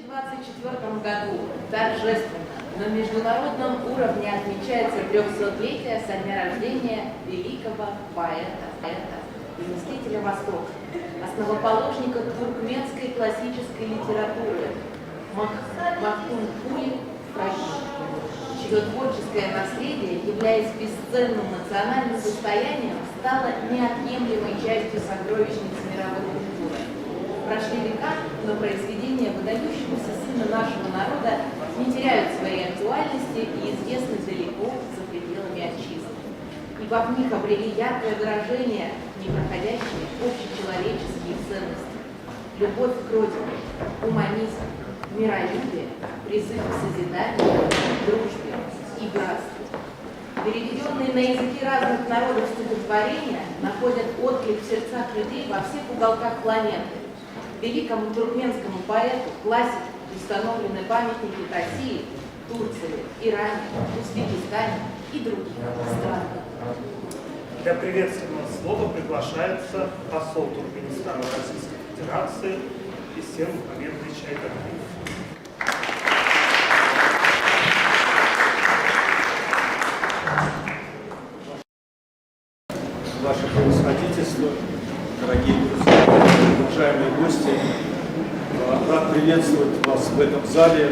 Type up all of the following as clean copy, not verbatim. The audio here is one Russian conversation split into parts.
2024 году торжественно на международном уровне отмечается 300-летие со дня рождения великого поэта и мыслителя Востока, основоположника туркменской классической литературы Махтумкули Ифрагим, чье творческое наследие, являясь бесценным национальным достоянием, стало неотъемлемой частью сокровищницы мировой культуры. Прошли века, но произведения выдающегося сына нашего народа не теряют своей актуальности и известны далеко за пределами отчизны. Ибо в них обрели яркое выражение непроходящие общечеловеческие ценности: любовь к родине, гуманизм, миролюбие, призыв к созиданию, дружбе и братству. Переведенные на языки разных народов стихотворения находят отклик в сердцах людей во всех уголках планеты. Великому туркменскому поэту, классику установлены памятники в России, Турции, Иране, Узбекистане и других странах. Для приветственного слова приглашается посол Туркменистана Российской Федерации Исер Мухаммедович Айдарбиев. Ваше превосходительство, дорогие друзья, уважаемые гости, рад приветствовать вас в этом зале,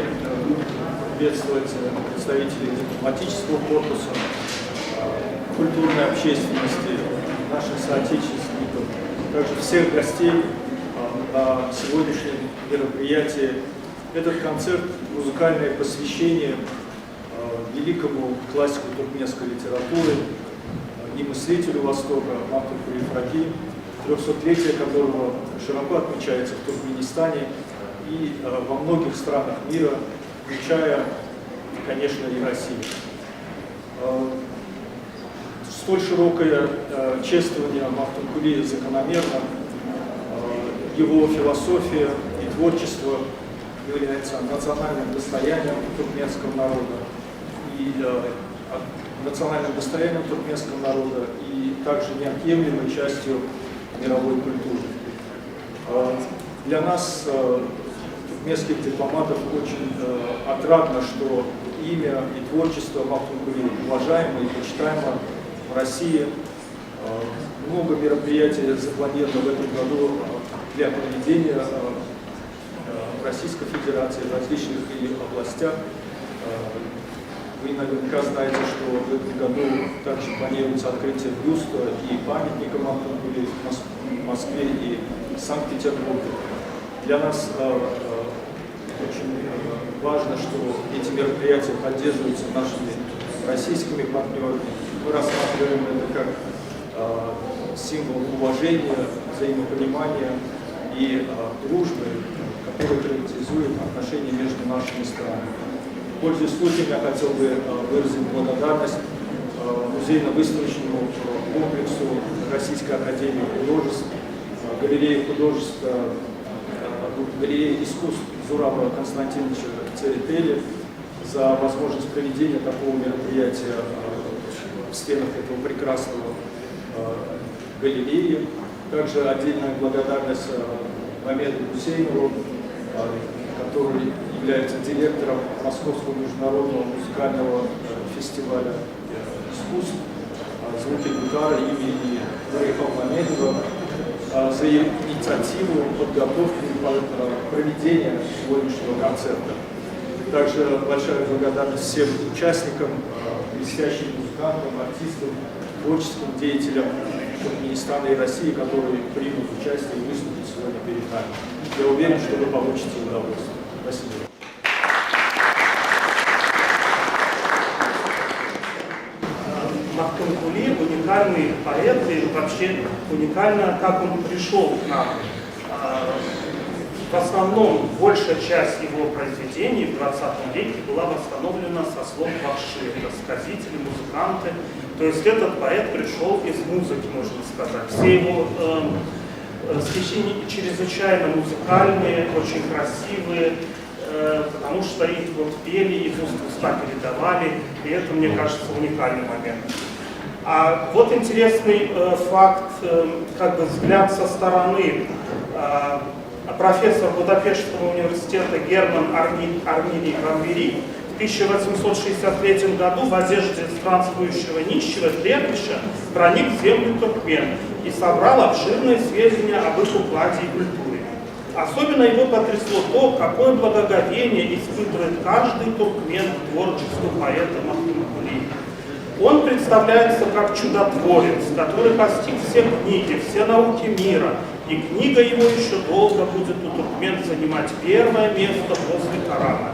приветствовать представителей дипломатического корпуса, культурной общественности, наших соотечественников, также всех гостей на сегодняшнем мероприятии. Этот концерт – музыкальное посвящение великому классику туркменской литературы и мыслителю Востока Махтумкули Ифрагим, 300-летие которого широко отмечается в Туркменистане и во многих странах мира, включая, конечно, и Россию. Столь широкое чествование Махтумкули закономерно. Его философия и творчество является национальным достоянием туркменского народа и национальным достоянием туркменского народа и также неотъемлемой частью мировой культуры. Для нас, туркменских дипломатов, очень отрадно, что имя и творчество Махтумкули уважаемо и почитаемо в России. Много мероприятий запланировано в этом году для проведения в Российской Федерации, в различных ее областях. Вы наверняка знаете, что в этом году также планируется открытие бюста и памятника Махтумкули в Москве и Санкт-Петербурге. Для нас очень важно, что эти мероприятия поддерживаются нашими российскими партнерами. Мы рассматриваем это как символ уважения, взаимопонимания и дружбы, который характеризует отношения между нашими странами. Пользуясь случаем, я хотел бы выразить благодарность музейно-выставочному комплексу Российской академии художеств, галереи художеств, галереи искусств Зураба Константиновича Церетели за возможность проведения такого мероприятия в стенах этого прекрасного галереи. Также отдельная благодарность Мамеду Гусейнову, который является директором Московского международного музыкального фестиваля искусств «Звуки гитары» имени Нуриха Мамедова за инициативу подготовки и проведения сегодняшнего концерта. Также большая благодарность всем участникам, блестящим музыкантам, артистам, творческим деятелям Туркменистана и России, которые примут участие и выступят сегодня перед нами. Я уверен, что вы получите удовольствие. Спасибо. Махтумкули уникальный поэт, и вообще уникально, как он пришел к нам. В основном большая часть его произведений в 20 веке была восстановлена со слов вахши, это сказители, музыканты. То есть этот поэт пришел из музыки, можно сказать. Все его стихи чрезвычайно музыкальные, очень красивые, потому что их вот пели, из уст в уста передавали, и это, мне кажется, уникальный момент. А вот интересный факт, как бы взгляд со стороны. профессор Будапештского университета Герман Арминий Ван в 1863 году в одежде странствующего нищего Древиша проник в землю туркмен и собрал обширные сведения об их укладе и культуре. Особенно его потрясло то, какое благоговение испытывает каждый туркмен к творчеству поэта Махмуд-Кулиева. Он представляется как чудотворец, который постиг все книги, все науки мира, и книга его еще долго будет у туркмен занимать первое место после Корана.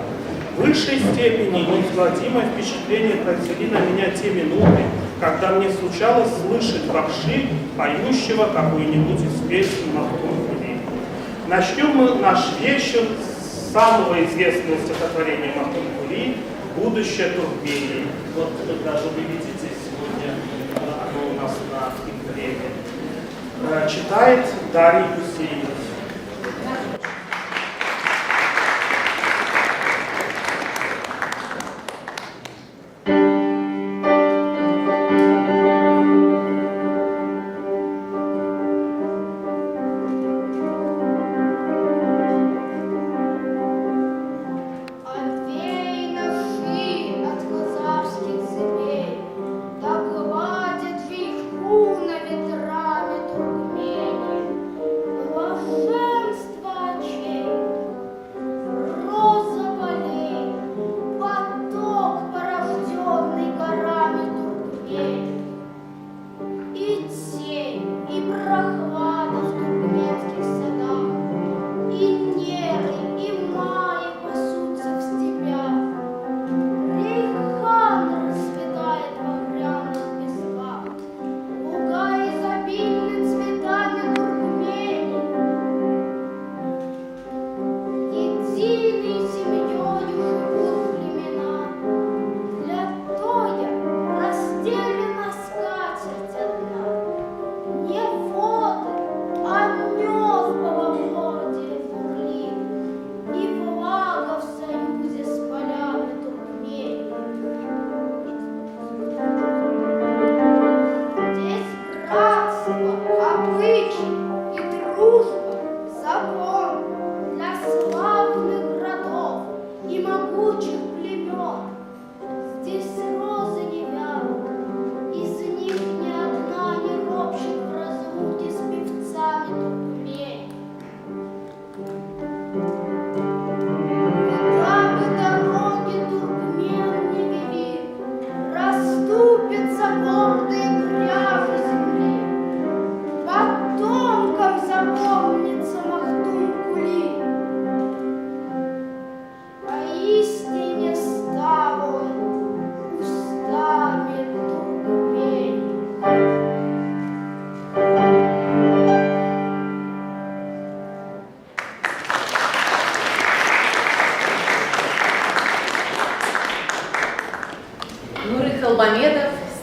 В высшей степени неизгладимое впечатление произвели на меня те минуты, когда мне случалось слышать бахши, поющего какую-нибудь из песен Махмуд-Кулиева. Начнем мы наш вечер с самого известного стихотворения Махмуд-Кулиева «Будущее Туркмении». Вот даже вы видите сегодня, оно у нас на экране. Читает Дарья Гусейнова.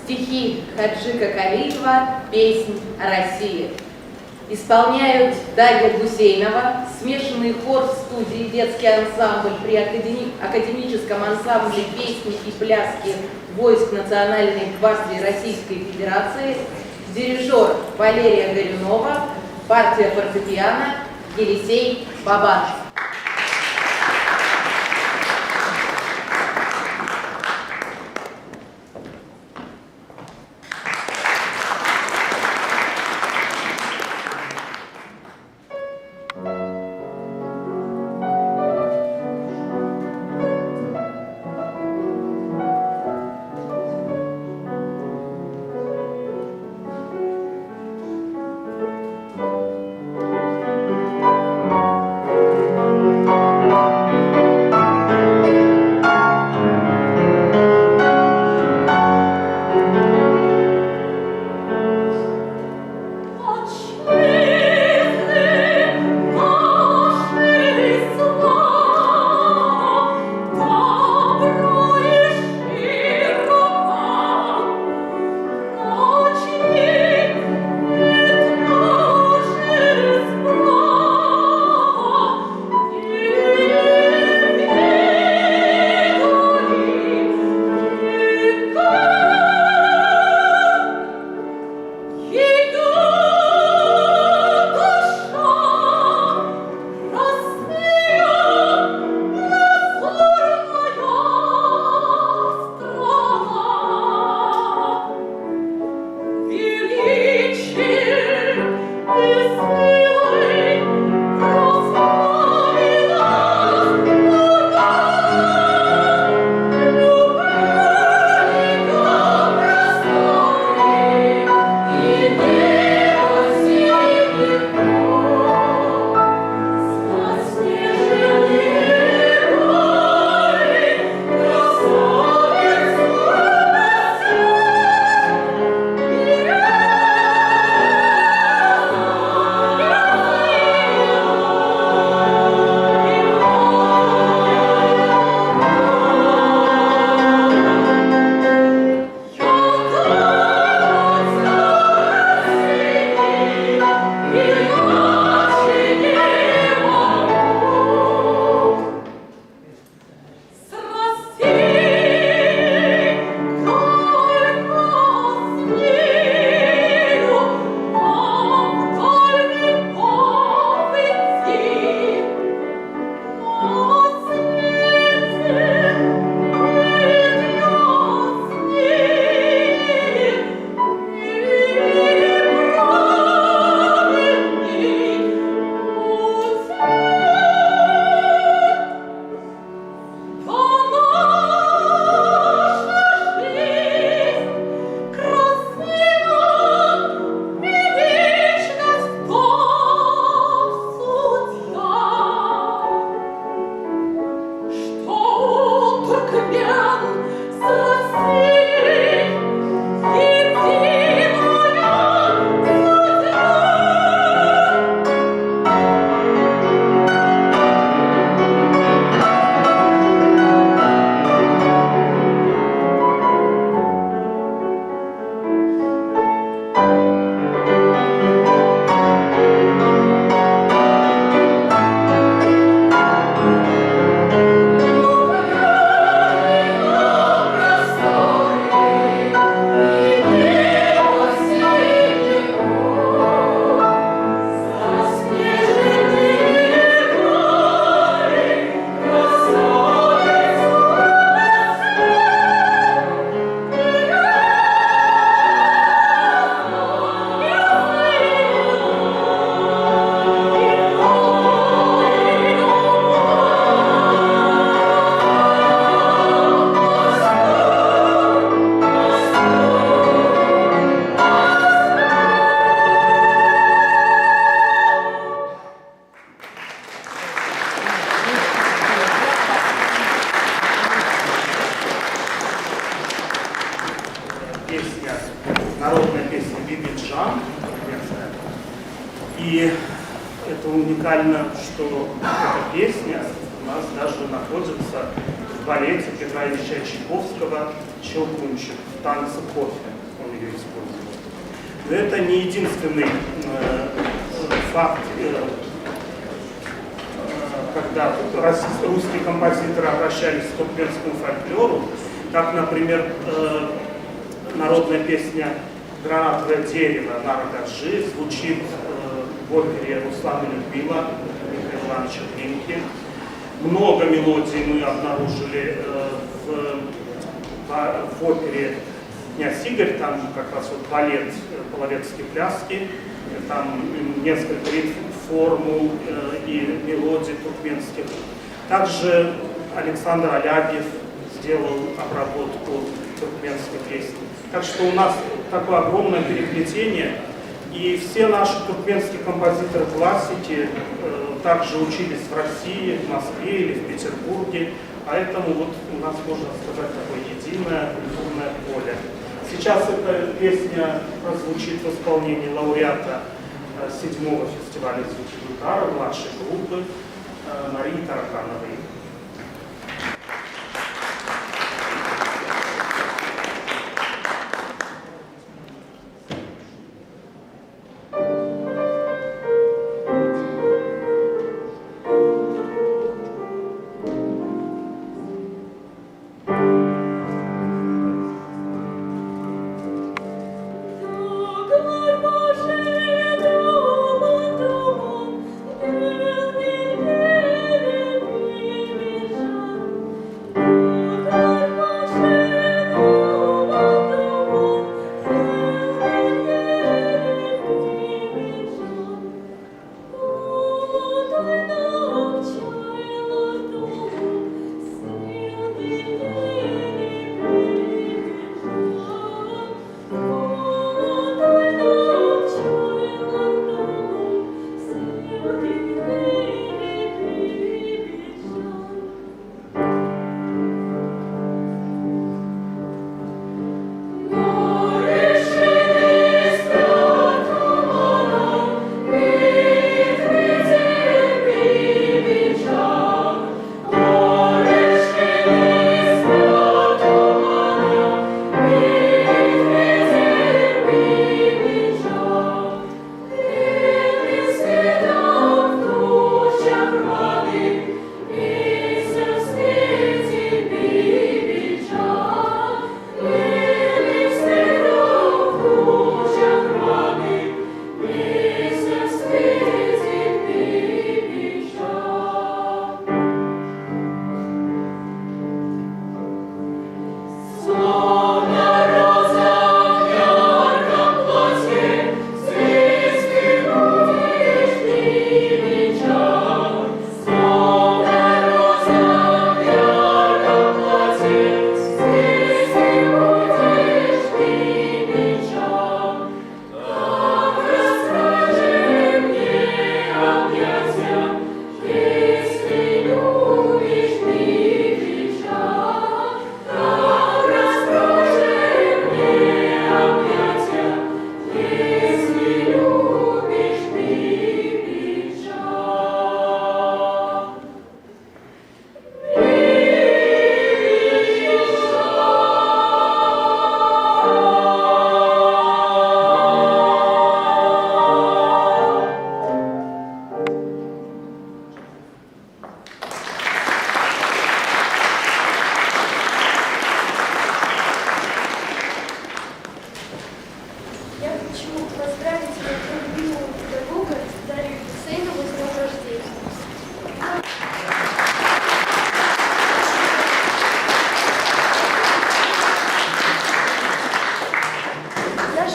Стихи Хаджика Калиева «Песнь о России». Исполняют Дарья Гусейнова, смешанный хор в студии «Детский ансамбль» при академическом ансамбле песни и пляски войск Национальной гвардии Российской Федерации, дирижер Валерия Горюнова, партия фортепиано Елисей Бабанов. И это уникально, что эта песня у нас даже находится в балете Петра Ильича Чайковского «Щелкунчик» в танце кофе. Он ее использовал. Но это не единственный факт, когда русские композиторы обращались к туркменскому фольклору, как, например, народная песня «Гранатовое дерево» Нарагаджи звучит в опере Руслана Людмила Михаила Ивановича Глинки. Много мелодий мы обнаружили в опере «Князь Игорь», там как раз вот балет «Половецкие пляски», там несколько формул и мелодий туркменских. Также Александр Алябьев сделал обработку туркменской песни. Так что у нас такое огромное переплетение. И все наши туркменские композиторы классики также учились в России, в Москве или в Петербурге. Поэтому вот у нас, можно сказать, такое единое культурное поле. Сейчас эта песня прозвучит в исполнении лауреата 7-го фестиваля «Звуки гитары» младшей группы Марии Таракановой.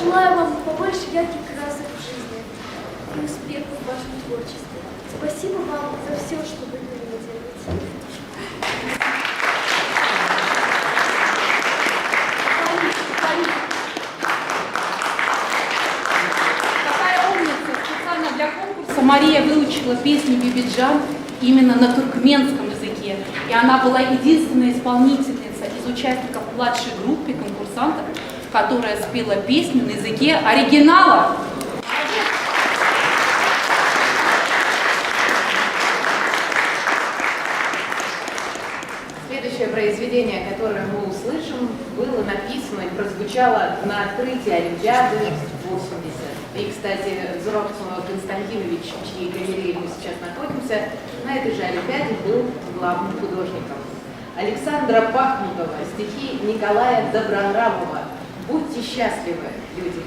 Желаю вам побольше ярких красок в жизни и успехов в вашем творчестве. Спасибо вам за все, что вы для меня делаете. Какая умница! Специально для конкурса Мария выучила песню «Бибиджан» именно на туркменском языке. И она была единственная исполнительница из участников младшей группы конкурсантов, которая спела песню на языке оригинала. Следующее произведение, которое мы услышим, было написано и прозвучало на открытии Олимпиады 80. И, кстати, Взоров Константинович, в чьей галерее мы сейчас находимся, на этой же Олимпиаде был главным художником. Александра Бахмутова, стихи Николая Добронравова. Будьте счастливы, люди.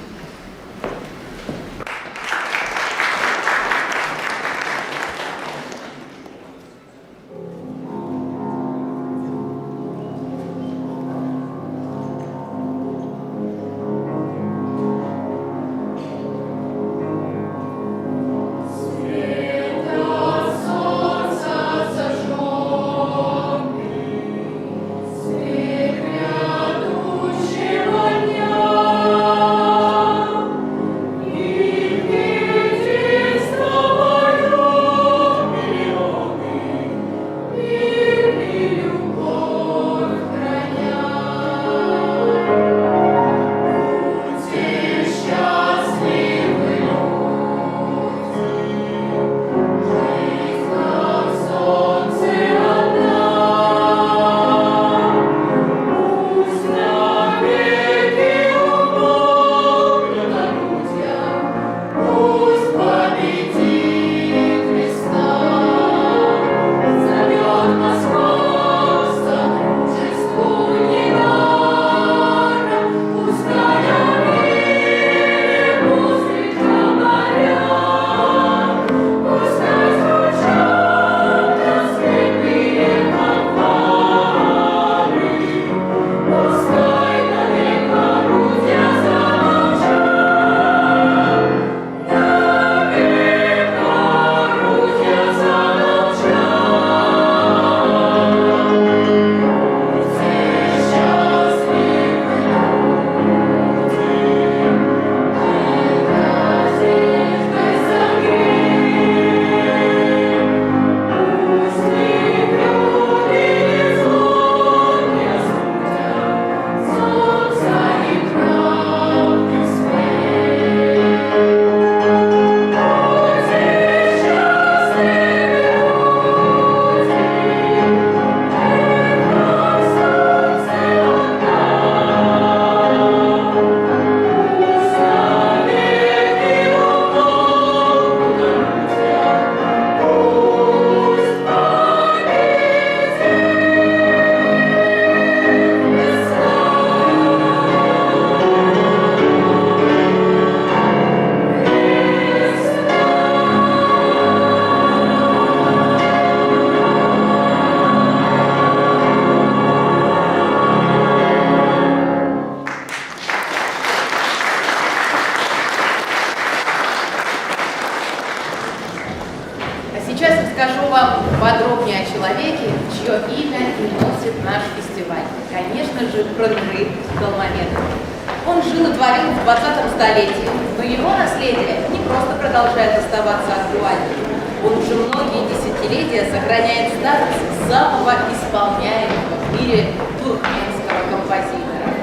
Расскажу вам подробнее о человеке, чье имя и носит наш фестиваль. Конечно же, про Нуры Колмамедов. Он жил и творил в 20 столетии, но его наследие не просто продолжает оставаться актуальным. Он уже многие десятилетия сохраняет статус самого исполняемого в мире туркменского композитора.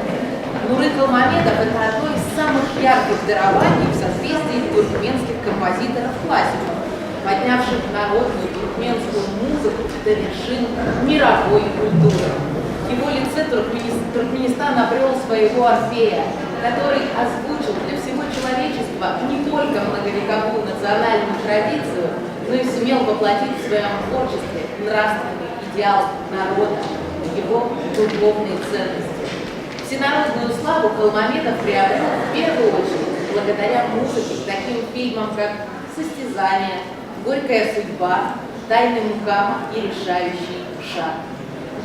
Нуры Колмамедов – это одно из самых ярких дарований в созвездии туркменских композиторов-классиков, поднявших народную туркменскую музыку до вершин мировой культуры. В его лице Туркменистан обрел своего Орфея, который озвучил для всего человечества не только многовековую национальную традицию, но и сумел воплотить в своем творчестве нравственный идеал народа, его духовные ценности. Всенародную славу Колмамедов приобрел в первую очередь благодаря музыке к таким фильмам, как «Состязание», «Горькая судьба», «Тайны Мукама» и «Решающий шаг».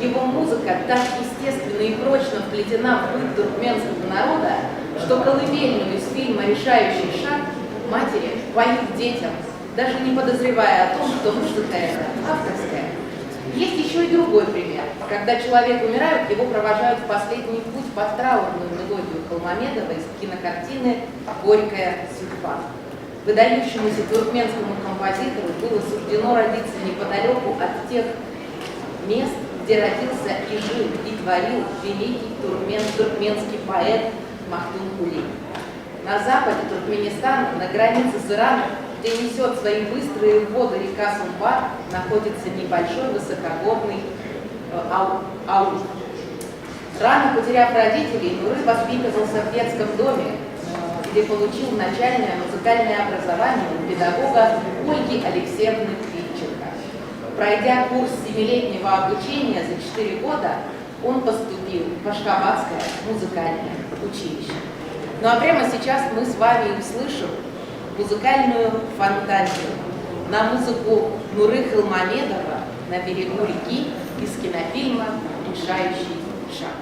Его музыка так естественно и прочно вплетена в быт туркменского народа, что колыбельную из фильма «Решающий шаг» матери поют детям, даже не подозревая о том, что музыка эта авторская. Есть еще и другой пример. Когда человек умирает, его провожают в последний путь под траурную мелодию Колмамедова из кинокартины «Горькая судьба». Выдающемуся туркменскому композитору было суждено родиться неподалеку от тех мест, где родился и жил, и творил великий туркменский поэт Махтум Кули. На западе Туркменистана, на границе с Ираном, где несет свои быстрые воды река Сумбар, находится небольшой высокогорный Ауф. Рано потеряв родителей, Нуры воспитывался в детском доме, где получил начальное музыкальное образование у педагога Ольги Алексеевны Твитченко. Пройдя курс 7-летнего обучения за 4 года, он поступил в Ашхабадское музыкальное училище. Ну а прямо сейчас мы с вами услышим музыкальную фантазию на музыку Нуры Хилмамедова «На берегу реки» из кинофильма «Решающий шаг».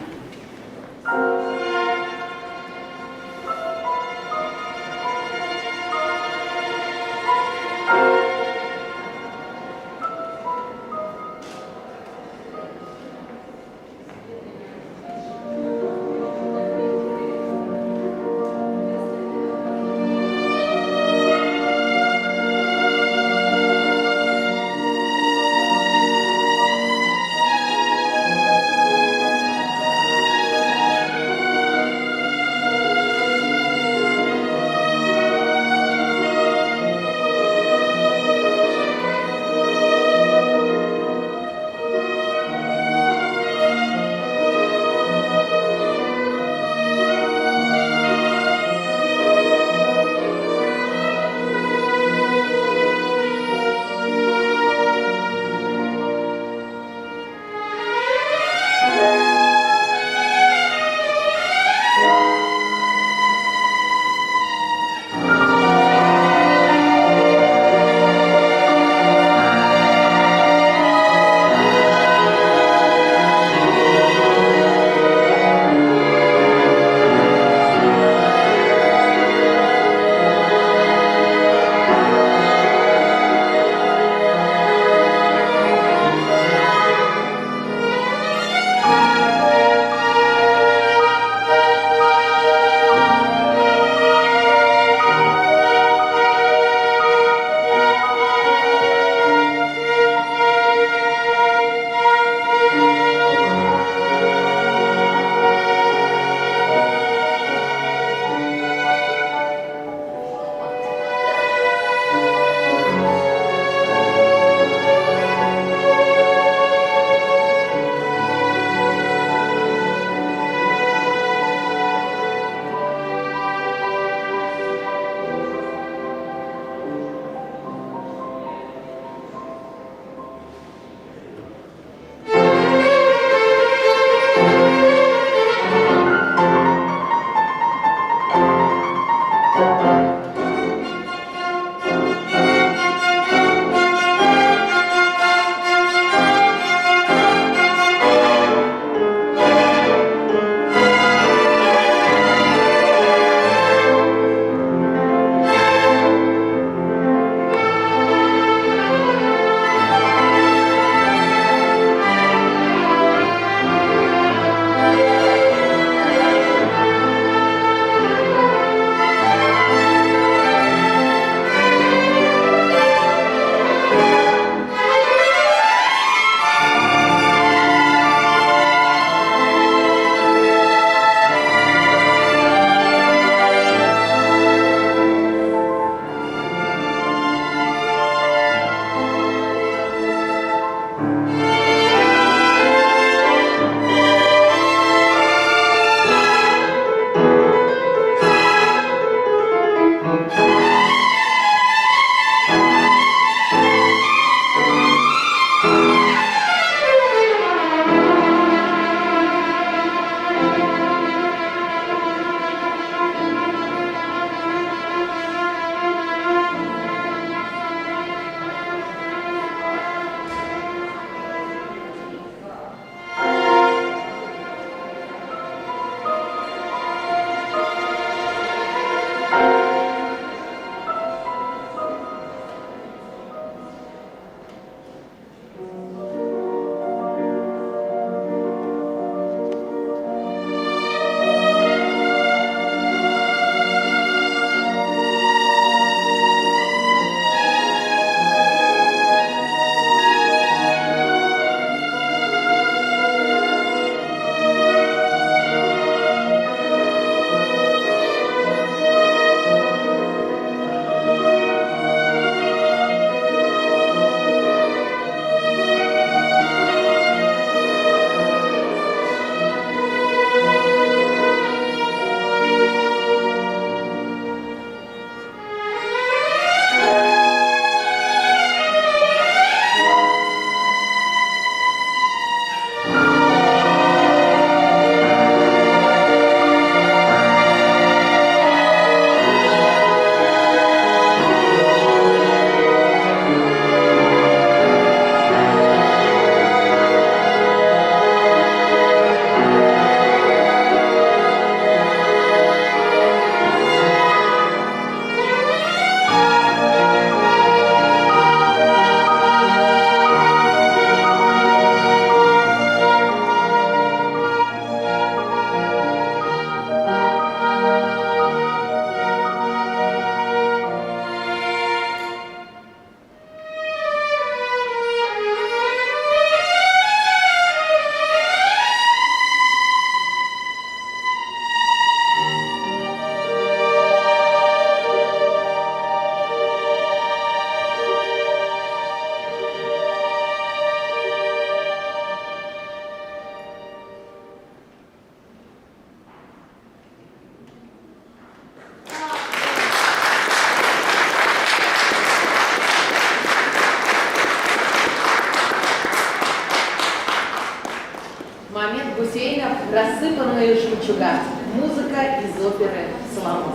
Мамед Гусейнов «Рассыпанные жемчуга». Музыка из оперы «Соломон».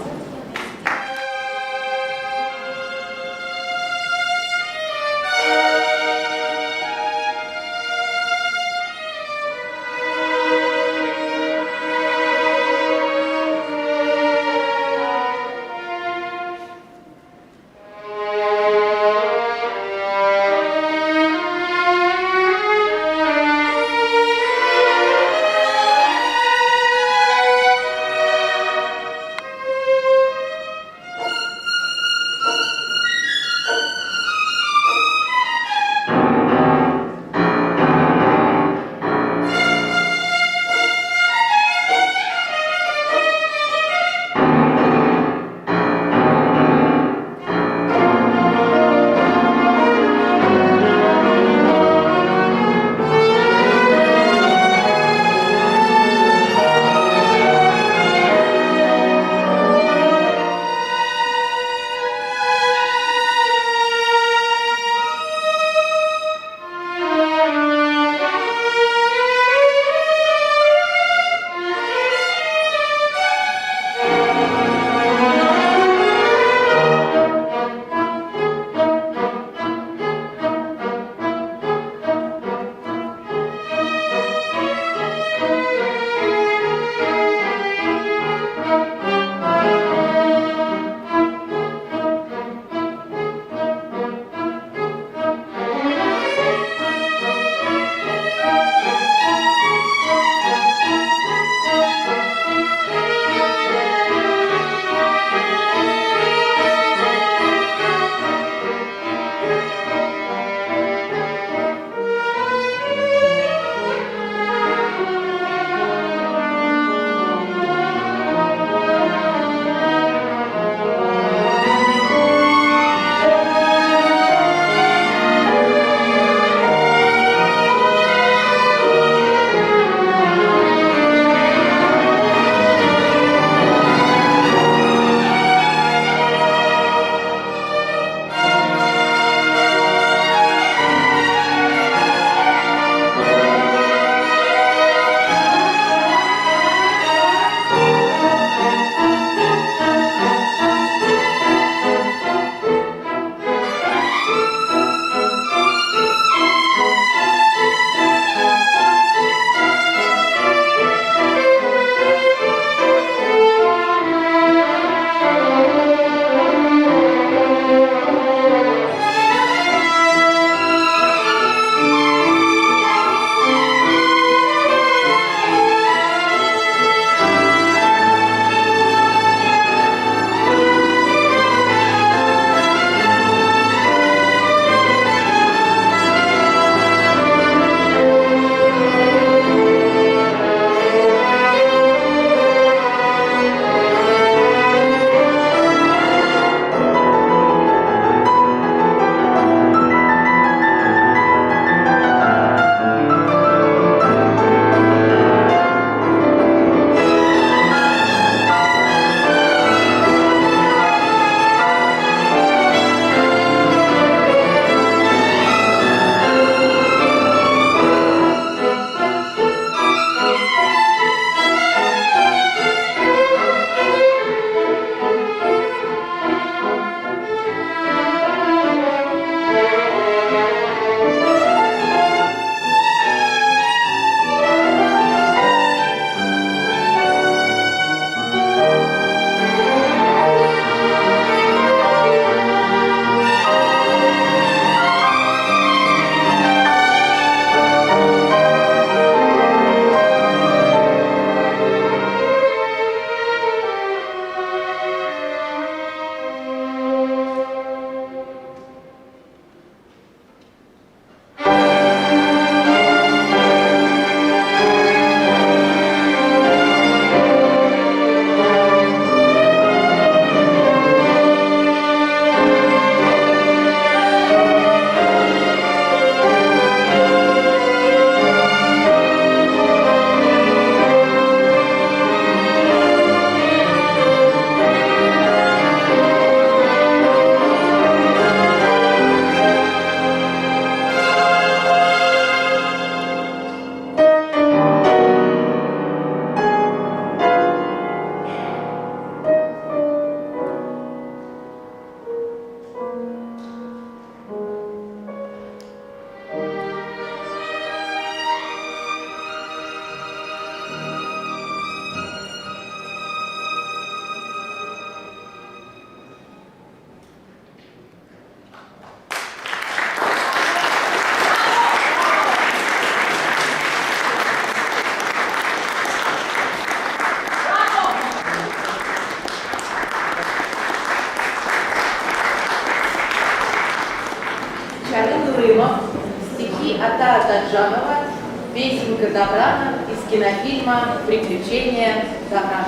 песенка Добрана из кинофильма «Приключения Добрана».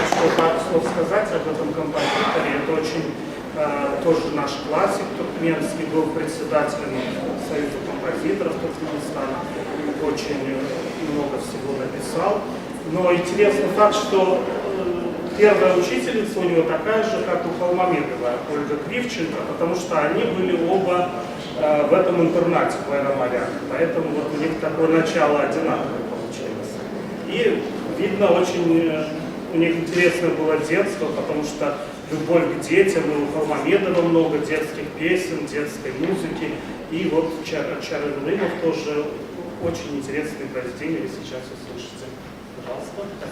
Что пару слов сказать об этом композиторе. Это очень тоже наш классик туркменский, был председателем Союза композиторов Туркменистана, очень много всего написал. Но интересный факт, что первая учительница у него такая же, как у Холмамедова, Ольга Кривченко, потому что они были оба в этом интернате в Айромарях, поэтому вот у них такое начало одинаковое получилось. И видно, очень у них интересное было детство, потому что любовь к детям, и у Холмамедова много детских песен, детской музыки, и вот Чародымов тоже очень интересные произведения, вы сейчас услышите. Пожалуйста.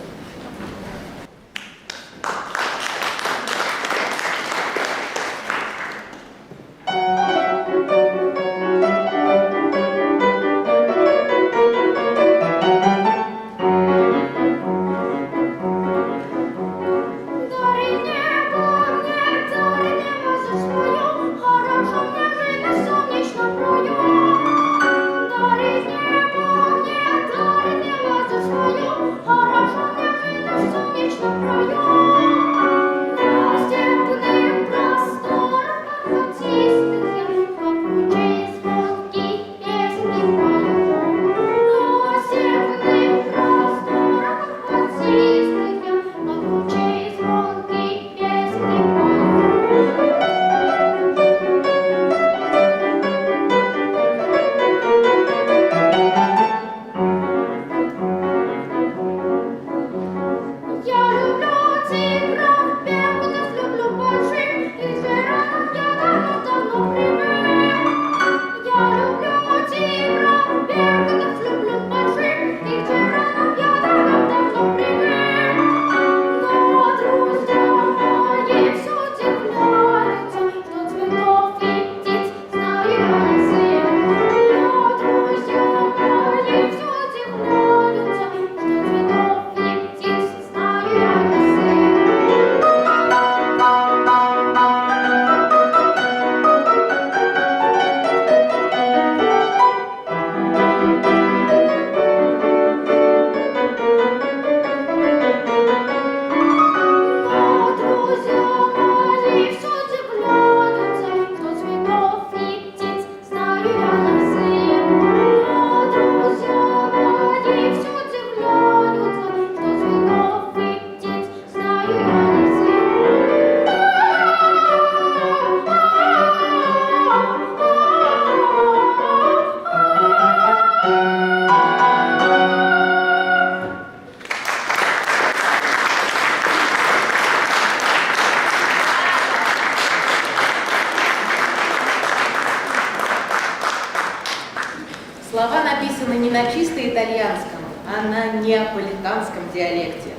Слова написаны не на чисто итальянском, а на неаполитанском диалекте.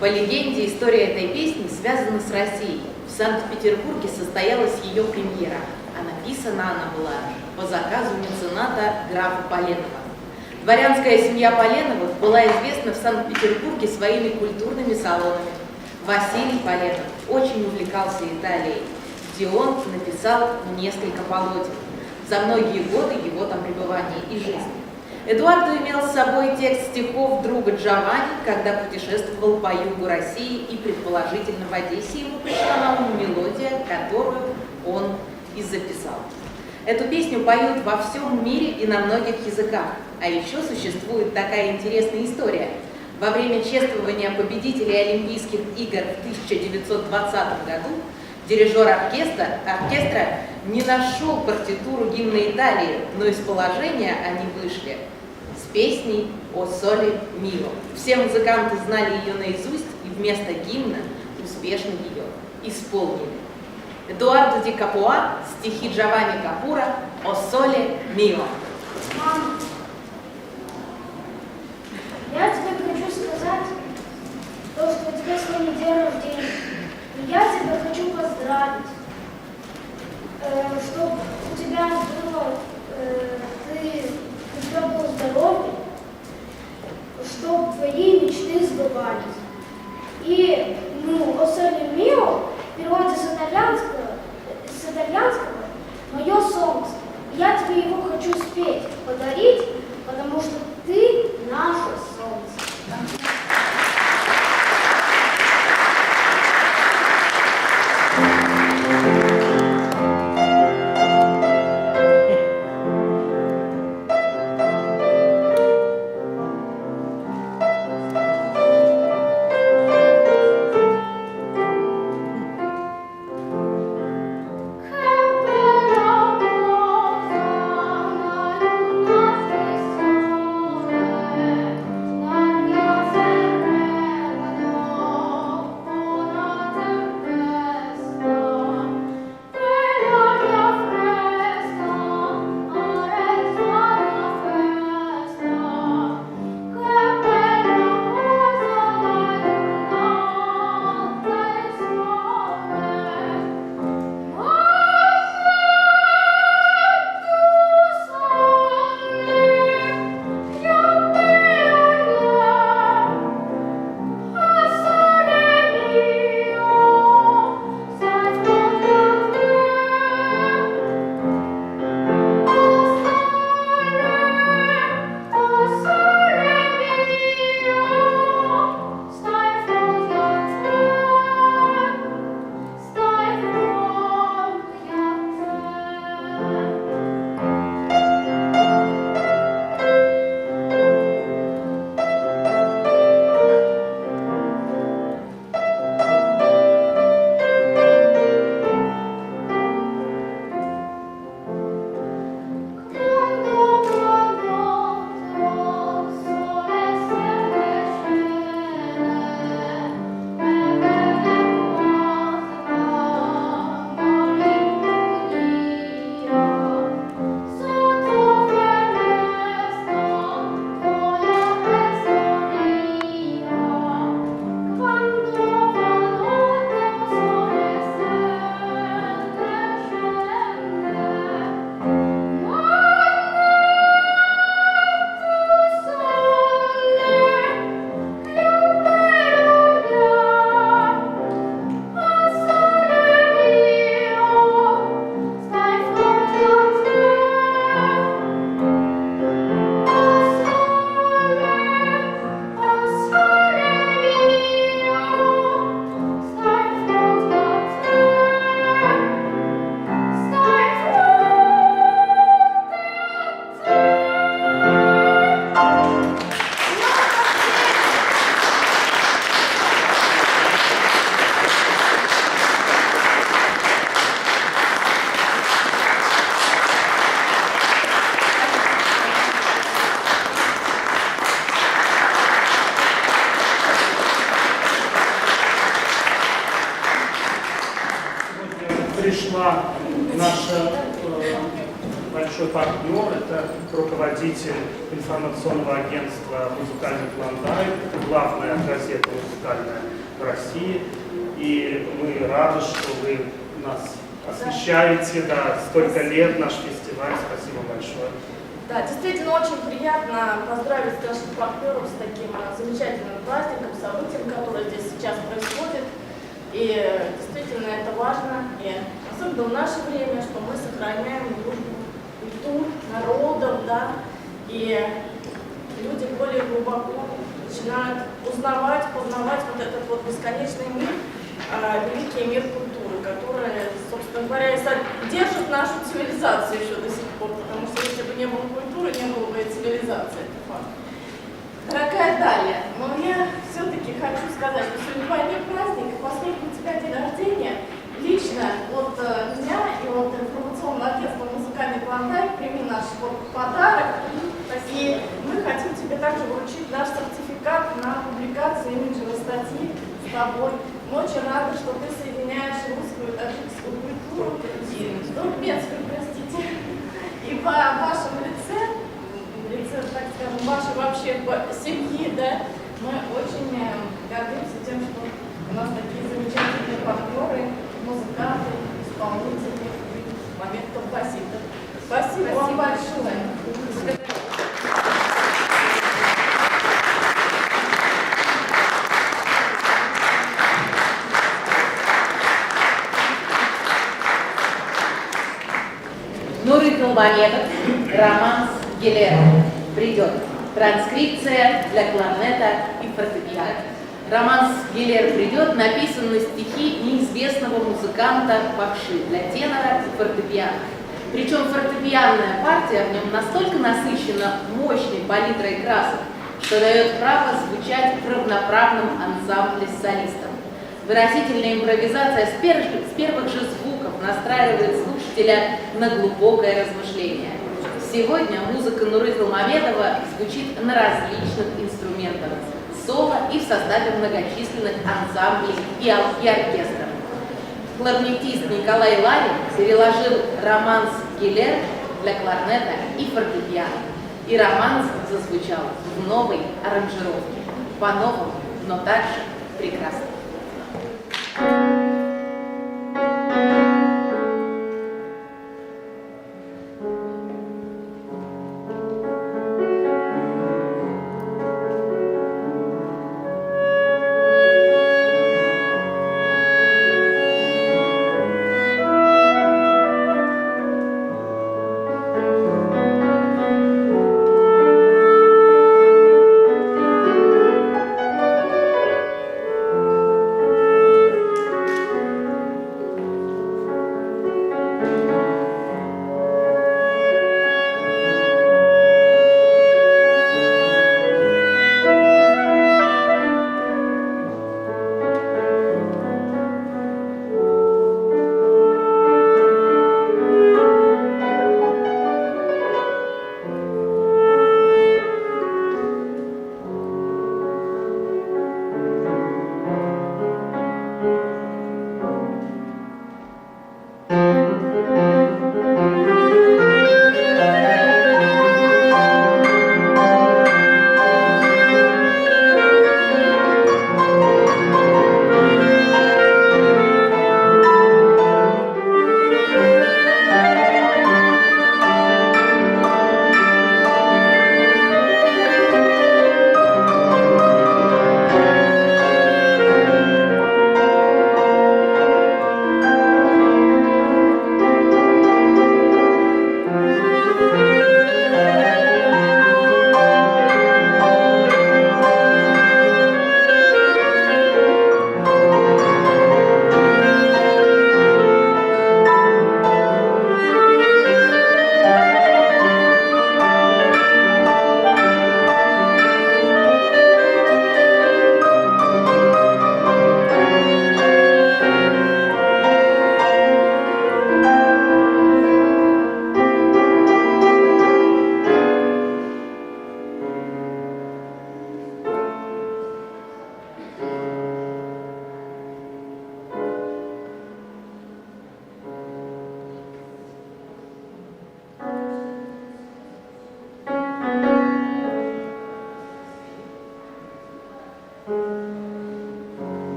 По легенде, история этой песни связана с Россией. В Санкт-Петербурге состоялась ее премьера, а написана она была по заказу мецената графа Поленова. Дворянская семья Поленовых была известна в Санкт-Петербурге своими культурными салонами. Василий Поленов очень увлекался Италией, где он написал несколько полотен за многие годы его там пребывания и жизни. Эдуардо имел с собой текст стихов друга Джованни, когда путешествовал по югу России, и предположительно в Одессе ему пришла на ум мелодия, которую он и записал. Эту песню поют во всем мире и на многих языках. А еще существует такая интересная история. Во время чествования победителей Олимпийских игр в 1920 году дирижер оркестра не нашел партитуру гимна Италии, но из положения они вышли с песней «О соле мио». Все музыканты знали ее наизусть и вместо гимна успешно ее исполнили. Эдуардо Ди Капуа, стихи Джованни Капура «О соле мио». Мама, я тебе хочу сказать, что у тебя сегодня день рождения. И я тебя хочу поздравить, чтобы у тебя было, у тебя был здоровье, чтобы твои мечты сбывались. И, «О соле мио» в переводе с итальянского «Мое солнце». Я тебе его хочу спеть, подарить, потому что ты наше солнце. Пришла наша большой партнер, это руководитель информационного агентства «Музыкальный Клондайк», главная газета музыкальная в России. И мы рады, что вы нас освещаете, да, столько лет наш фестиваль. Спасибо большое. Да, действительно очень приятно поздравить наших партнеров с таким замечательным праздником, событием, которое здесь сейчас происходит. И действительно это важно, и особенно в наше время, что мы сохраняем дружбу культур, народов, да, и люди более глубоко начинают узнавать, познавать вот этот вот бесконечный мир, великий мир культуры, который, собственно говоря, и держит нашу цивилизацию еще до сих пор, потому что если бы не было культуры, не было бы и цивилизации, это факт. Дорогая Дарья, но я все-таки хочу сказать, что сегодня пойдет праздник, и поскольку у тебя день рождения, лично от меня и от информационного агентства «Музыкальный Клондайк» прими наш вот подарок. И мы хотим тебе также вручить наш сертификат на публикацию имиджевой статьи с тобой. Мы очень рады, что ты соединяешь русскую и таджикскую культуру и туркменскую, простите. И в вашем лице, так скажем, вашей вообще семьи, да, мы очень гордимся тем, что у нас такие замечательные партнеры, музыканты, исполнители, момент композитор. Спасибо вам большое. Нуры Холмамедов, романс Гелера. Придет транскрипция для кларнета и фортепиано. Романс Гелер придет, написан на стихи неизвестного музыканта Бакши для тенора и фортепиано. Причем фортепианная партия в нем настолько насыщена мощной палитрой красок, что дает право звучать в равноправном ансамбле с солистом. Выразительная импровизация с первых же звуков настраивает слушателя на глубокое размышление. Сегодня музыка Нуры Холмамедова звучит на различных инструментах, соло и в составе многочисленных ансамблей и оркестров. Кларнетист Николай Ларин переложил романс Гелер для кларнета и фортепиано. И романс зазвучал в новой аранжировке. По-новому, но также прекрасно.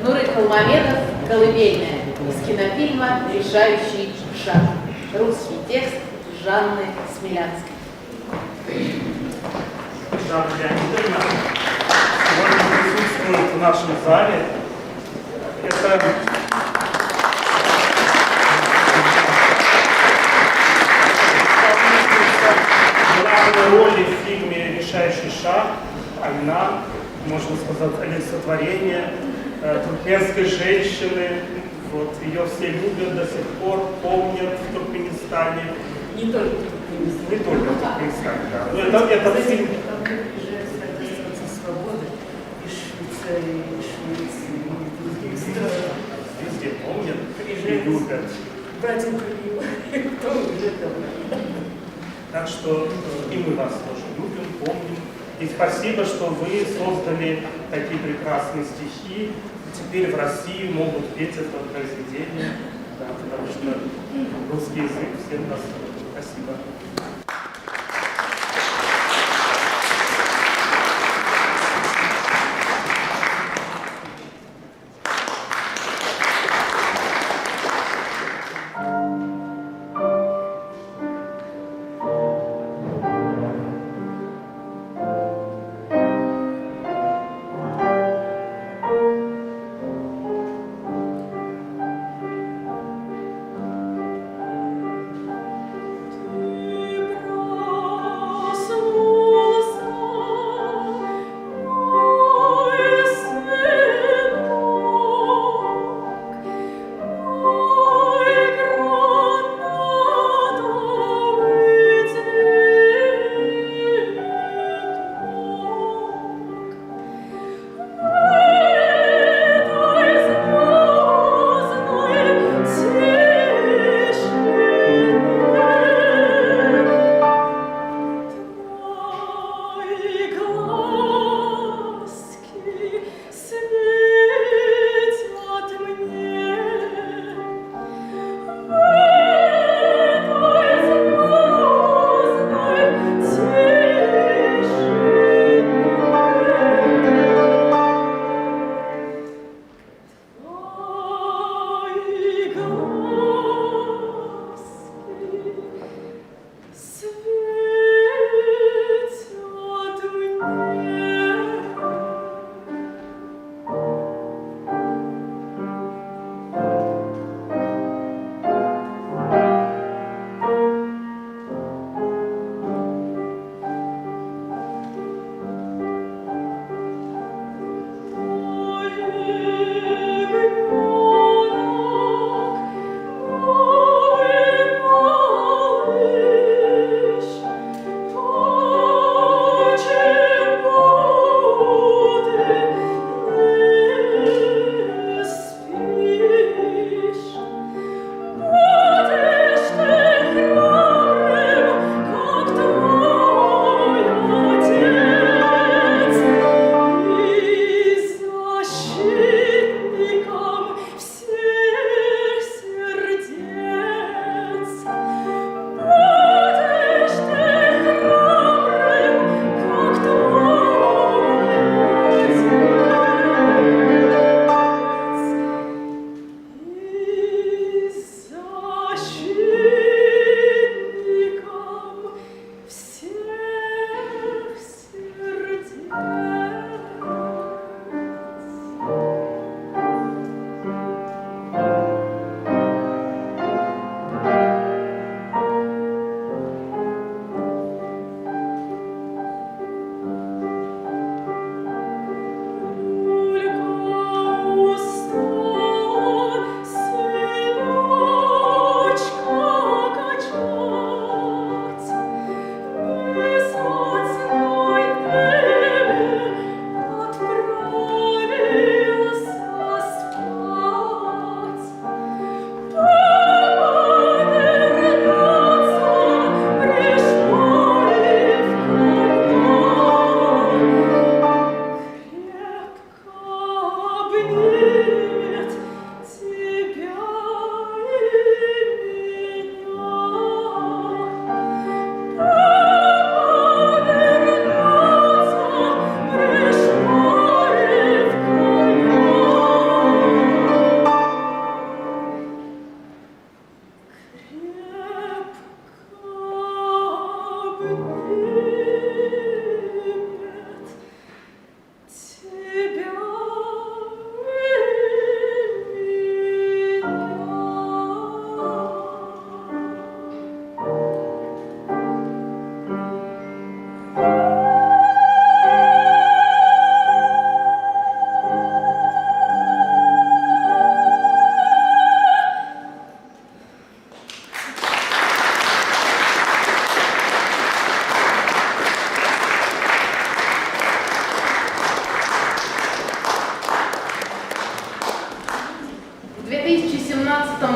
Нуры Холмамедов, колыбельная из кинофильма «Решающий шаг». Русский текст Жанны Смелянской. Жанна Леонидовна сегодня присутствует в нашем зале. Это главной роли в фильме «Решающий шаг» она, можно сказать, олицетворение туркменской женщины. Вот, ее все любят до сих пор, помнят в Туркменистане. Не только в Туркменистане. Не только в Туркменистане, да. Но это фильм. Там приезжают статистицы свободы из Швейцарии, из Швеции, из других стран. Везде помнят и Приезжают любят. брать интервью, кто уже там. Так что и мы вас тоже любим, помним. И спасибо, что вы создали такие прекрасные стихи. Теперь в России могут петь это произведение, да, потому что русский язык всем достоин. Спасибо. Ты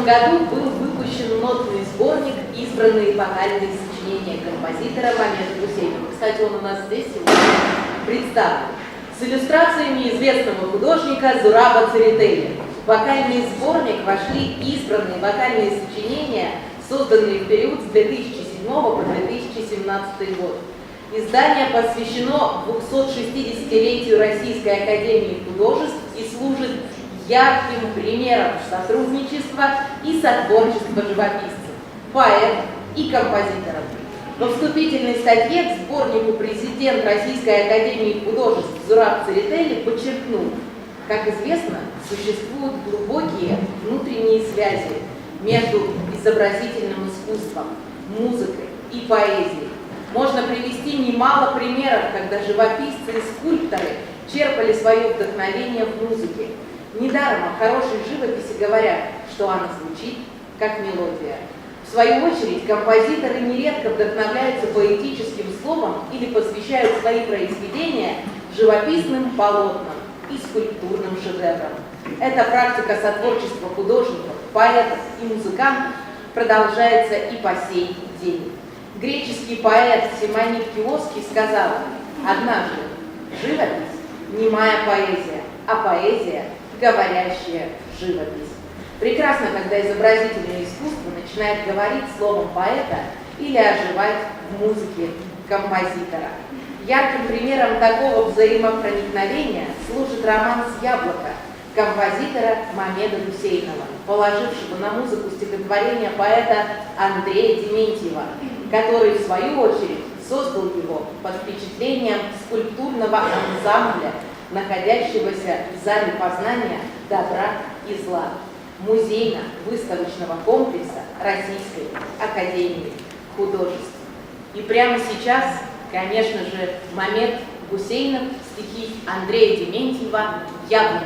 году был выпущен нотный сборник «Избранные вокальные сочинения композитора Мамеда Гусейнова». Кстати, он у нас здесь сегодня представлен. С иллюстрациями известного художника Зураба Церетели. В вокальный сборник вошли избранные вокальные сочинения, созданные в период с 2007 по 2017 год. Издание посвящено 260-летию Российской академии художеств и служит ярким примером сотрудничества и сотворчества живописцев, поэтов и композиторов. Во вступительной статье к сборнику президент Российской академии художеств Зураб Церетели подчеркнул: как известно, существуют глубокие внутренние связи между изобразительным искусством, музыкой и поэзией. Можно привести немало примеров, когда живописцы и скульпторы черпали свое вдохновение в музыке. Недаром о хорошей живописи говорят, что она звучит как мелодия. В свою очередь, композиторы нередко вдохновляются поэтическим словом или посвящают свои произведения живописным полотнам и скульптурным шедеврам. Эта практика сотворчества художников, поэтов и музыкантов продолжается и по сей день. Греческий поэт Симонид Киоский сказал: однажды живопись – немая поэзия, а поэзия – говорящая живопись. Прекрасно, когда изобразительное искусство начинает говорить словом поэта или оживать в музыке композитора. Ярким примером такого взаимопроникновения служит романс «Яблоко» композитора Мамеда Гусейнова, положившего на музыку стихотворение поэта Андрея Дементьева, который, в свою очередь, создал его под впечатлением скульптурного ансамбля, находящегося в зале познания добра и зла музейно-выставочного комплекса Российской академии художеств. И прямо сейчас, конечно же, Мамед Гусейнов, стихи Андрея Дементьева «Яблоко».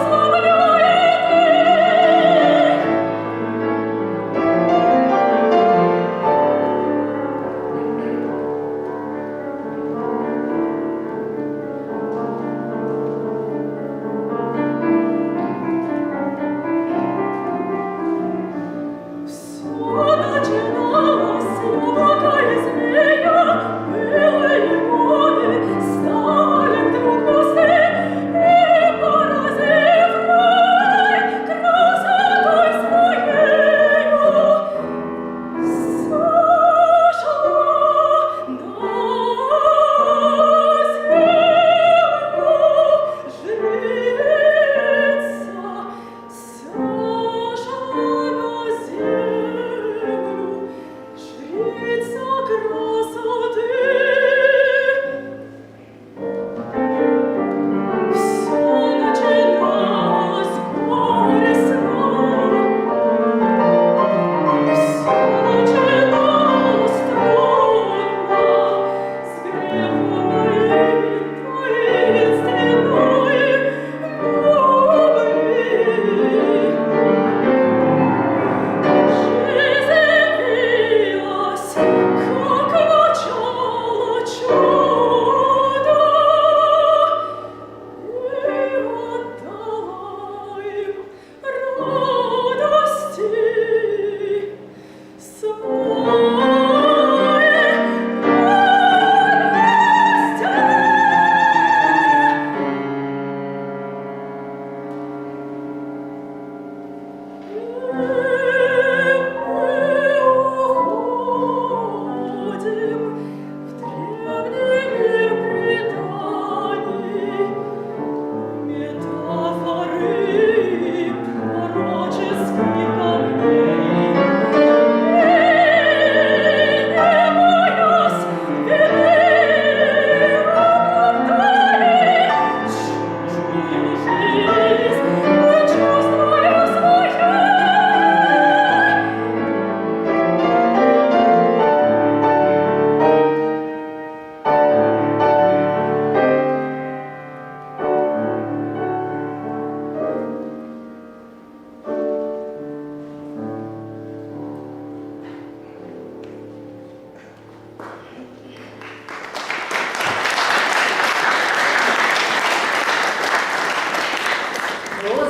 Свободою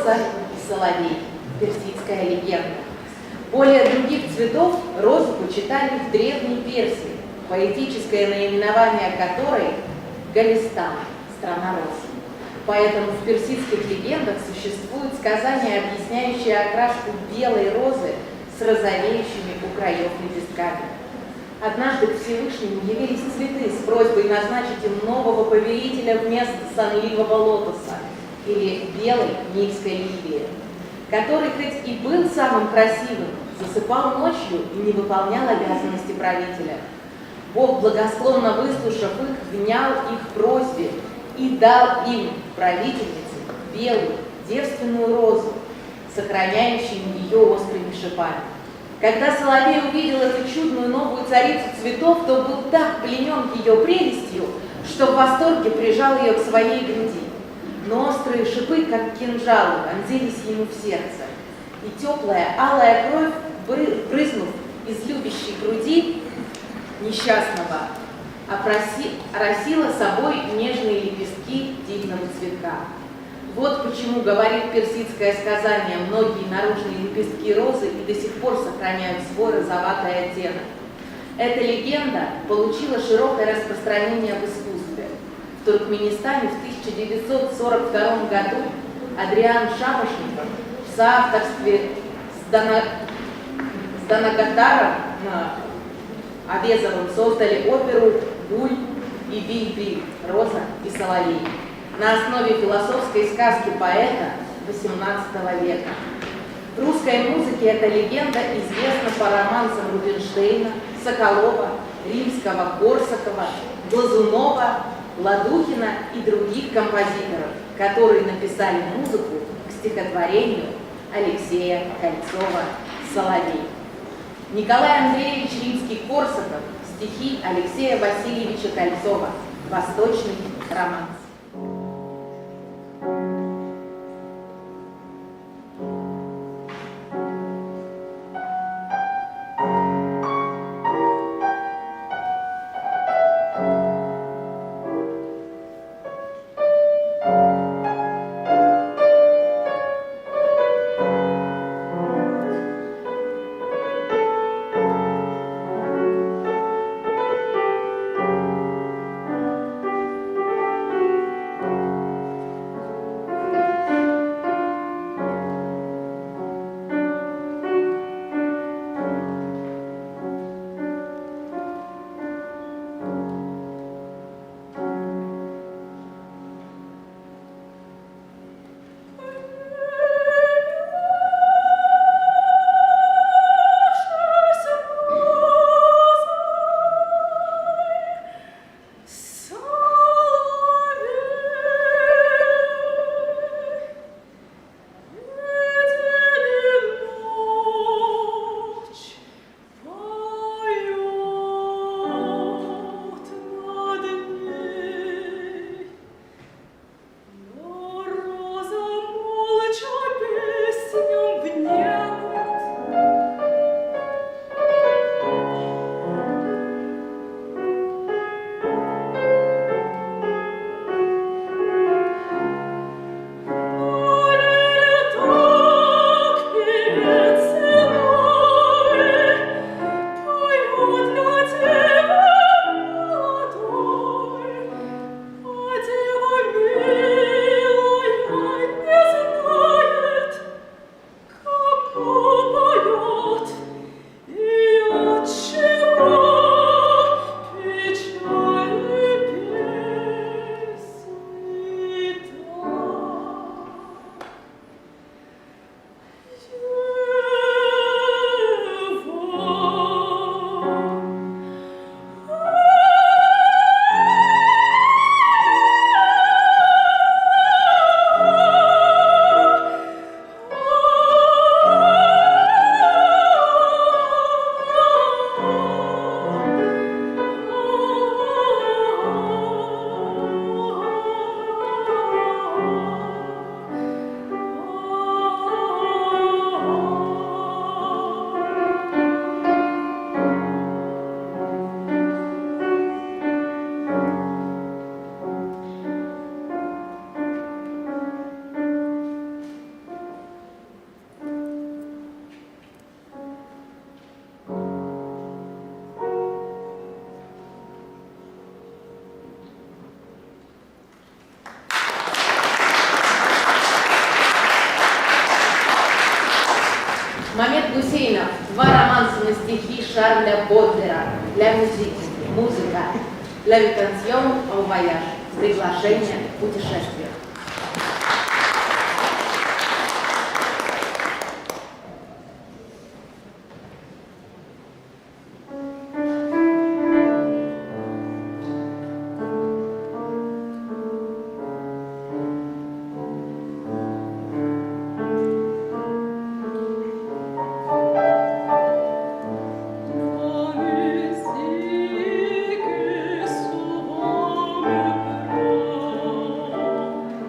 роза и соловей. Персидская легенда. Более других цветов розу почитали в Древней Персии, поэтическое наименование которой – Голестан, страна роз. Поэтому в персидских легендах существует сказание, объясняющее окраску белой розы с розовеющими у краев лепестками. Однажды к Всевышнему явились цветы с просьбой назначить им нового повелителя вместо сонливого лотоса или белой нильской лилии, который хоть и был самым красивым, засыпал ночью и не выполнял обязанности правителя. Бог, благосклонно выслушав их, внял их просьбе и дал им, правительнице, белую, девственную розу, сохраняющую ее острыми шипами. Когда Соловей увидел эту чудную новую царицу цветов, то был так пленен ее прелестью, что в восторге прижал ее к своей груди. Но острые шипы, как кинжалы, вонзились ему в сердце, и теплая алая кровь, брызнув из любящей груди несчастного, оросила собой нежные лепестки дивного цветка. Вот почему, говорит персидское сказание, многие наружные лепестки розы и до сих пор сохраняют свой розоватый оттенок. Эта легенда получила широкое распространение в искусстве. В Туркменистане в 1942 году Адриан Шабашников в соавторстве с Данагатаром Авезовым создали оперу «Гуль и Биль-Биль. Роза и соловей» на основе философской сказки поэта XVIII века. В русской музыке эта легенда известна по романсам Рубинштейна, Соколова, Римского-Корсакова, Глазунова, Ладухина и других композиторов, которые написали музыку к стихотворению Алексея Кольцова «Соловей». Николай Андреевич Римский-Корсаков, стихи Алексея Васильевича Кольцова, «Восточный романс». Гусейнов, два романса на стихи Шарля Бодлера для музыка, для Витансьон Вояж, приглашение в путешествие. Musique souvent me prend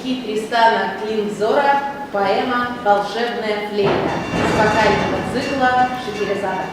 стихи Тристана Клинзора, поэма «Волшебная флейта» из вокального цикла Шахерезада.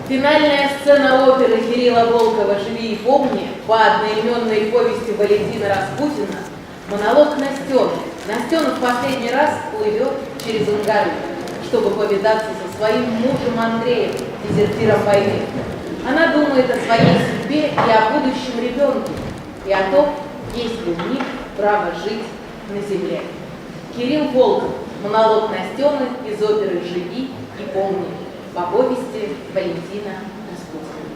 Финальная сцена оперы Кирилла Волкова «Живи и помни» по одноименной повести Валентина Распутина монолог Настены. Настена в последний раз плывет через Ангару, чтобы повидаться со своим мужем Андреем, дезертиром войны. Она думает о своей судьбе и о будущем ребенке, и о том, есть ли у них право жить на земле. Кирилл Волков. Монолог Настены из оперы «Живи и помни» по повести Валентина Распутина.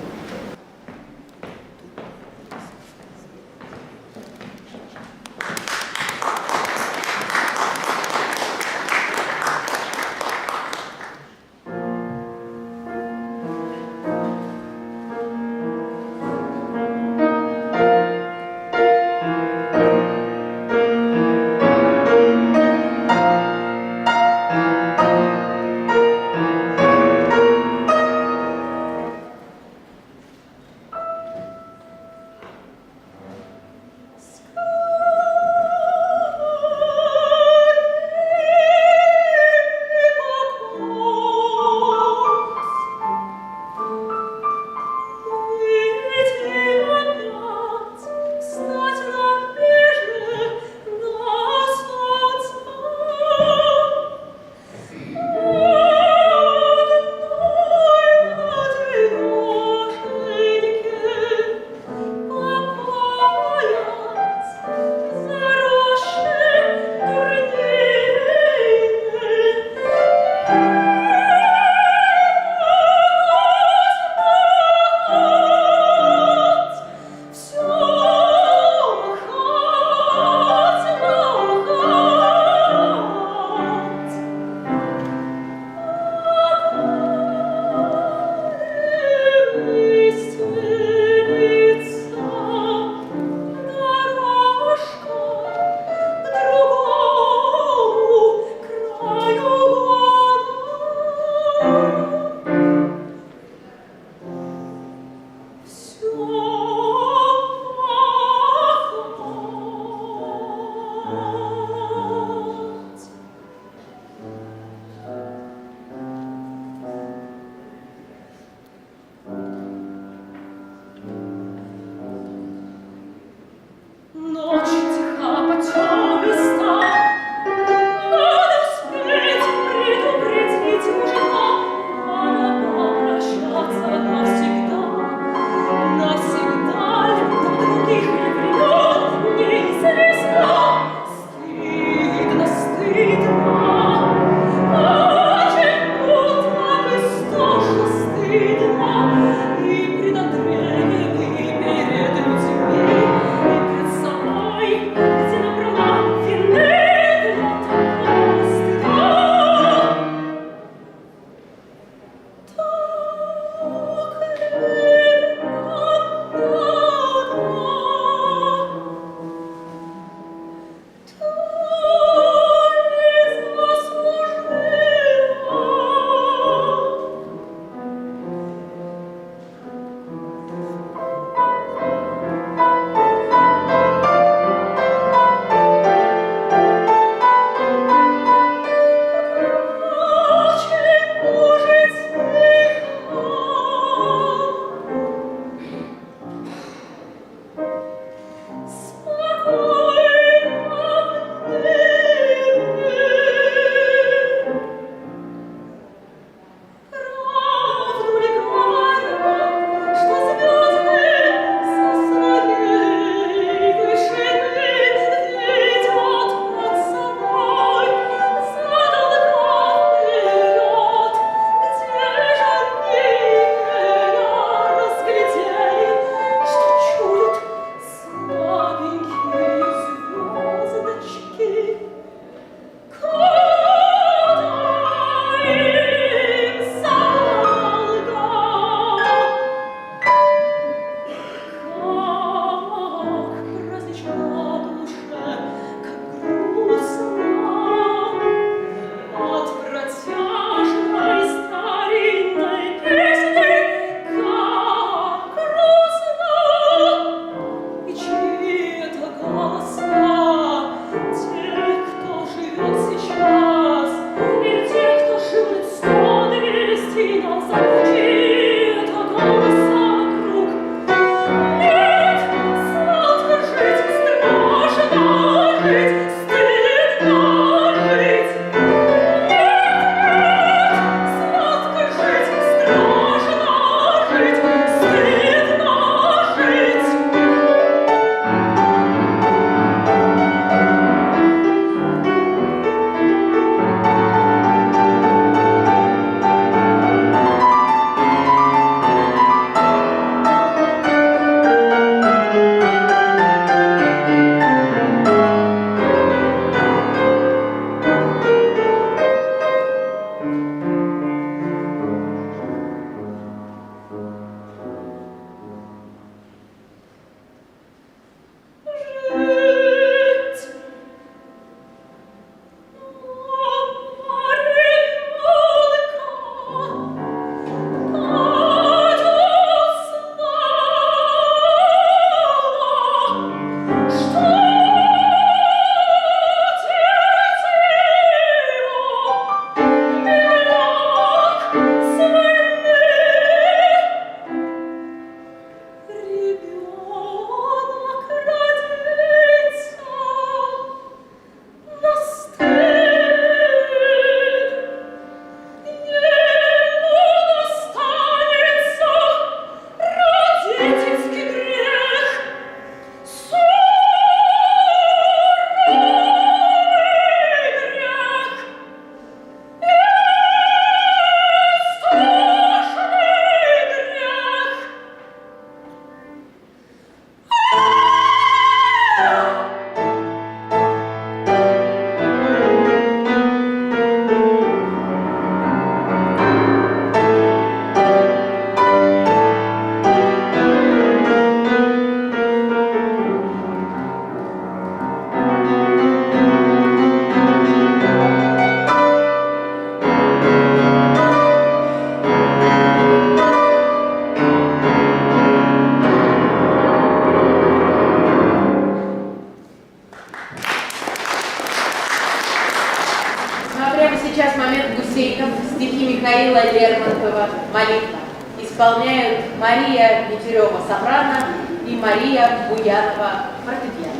стихи Михаила Лермонтова «Молитва» исполняют Мария Петерева сопрано и Мария Буянова фортепиано.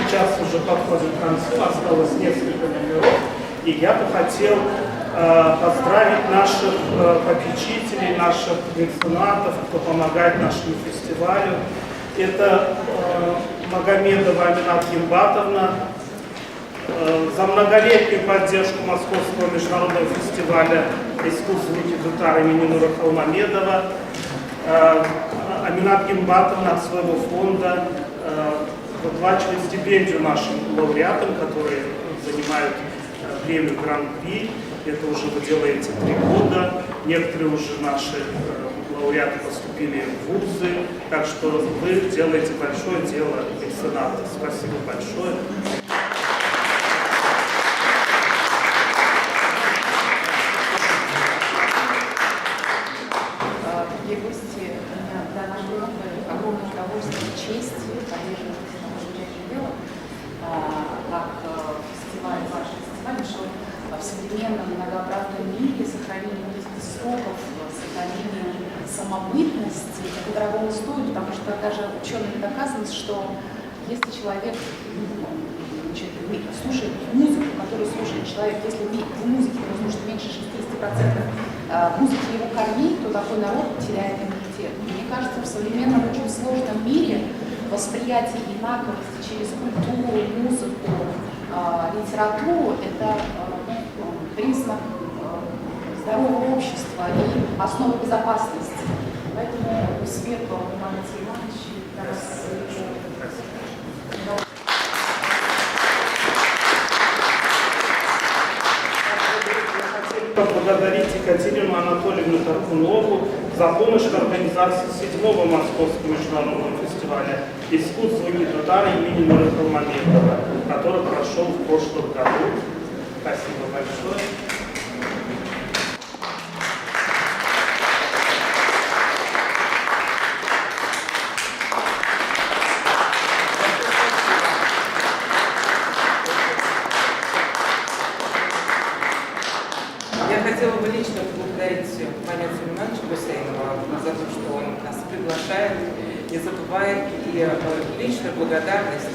Сейчас уже подходит к концу, осталось несколько номеров, и я бы хотел поздравить наших попечителей, наших меценатов, кто помогает нашему фестивалю. Это Магомедова Аминат Гимбатовна, за многолетнюю поддержку Московского международного фестиваля искусств звуки гитары имени Нура Холмамедова. Аминат Гимбатовна от своего фонда выплачивает стипендию нашим лауреатам, которые занимают премию Гран-при. Это уже вы делаете 3 года. Некоторые уже наши лауреаты поступили в вузы, так что вы делаете большое дело мецената. Спасибо большое. Дорогие гости, для нас огромное удовольствие и честь поддерживать наше участие дела, как фестиваль, ваш фестиваль шел в современном многообразном мире сохранения истоков, сохранения самобытности. Это дорого стоит, потому что даже учеными доказано, что если человек слушает музыку, которую слушает человек, если в музыке он слушает меньше 60% музыки его корней, то такой народ теряет иммунитет. Мне кажется, в современном очень сложном мире восприятие инаковости через культуру, музыку, литературу – это признак здорового общества и основа безопасности. Поэтому светло, Иван Иванович, для вас Поблагодарить Екатерину Анатольевну Таркунову за помощь в организации 7-го Московского международного фестиваля искусства гитара имени Нуры Холмамедова, который прошел в прошлом году. Спасибо большое. Я хотела бы лично поблагодарить Валерия Сулеймановича Гусейнова за то, что он нас приглашает, не забывает, и личную благодарность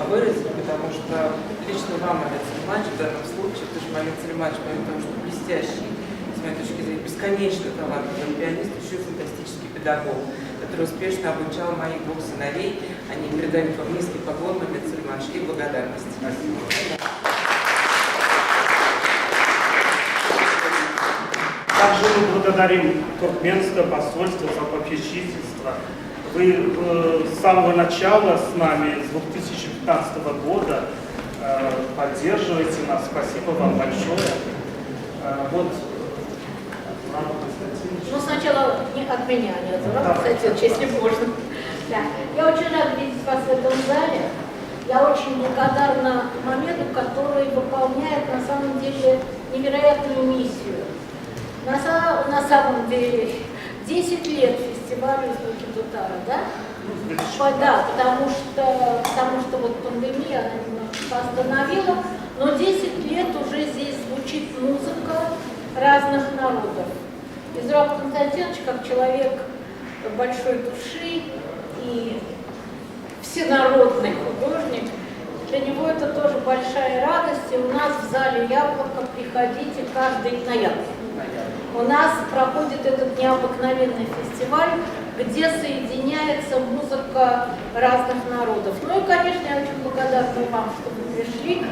выразить, потому что лично вам, Валерий Сулейманович, в данном случае, потому что Валерий Сулейманович, потому что блестящий, с моей точки зрения, бесконечно талантливый пианист, еще и фантастический педагог, который успешно обучал моих 2 сыновей. Они передали вам низкий поклон, Валерий Сулейманович, и благодарность. Спасибо. Также мы благодарим Туркменское посольство за попечительство. Вы с самого начала с нами, с 2015 года, поддерживаете нас. Спасибо вам большое. Ну, сначала не от меня, не от вас, кстати, если можно. Да. Я очень рада видеть вас в этом зале. Я очень благодарна Мамеду, который выполняет на самом деле невероятную миссию. На самом деле 10 лет фестиваля «Звуки Дутара», да? Да, потому что вот пандемия, она немножко остановила, но 10 лет уже здесь звучит музыка разных народов. И Зураб Константинович, как человек большой души и всенародный художник, для него это тоже большая радость. И у нас в зале «Яблоко» приходите каждый ноябрь. У нас проходит этот необыкновенный фестиваль, где соединяется музыка разных народов. Ну и, конечно, я очень благодарна вам, что вы пришли.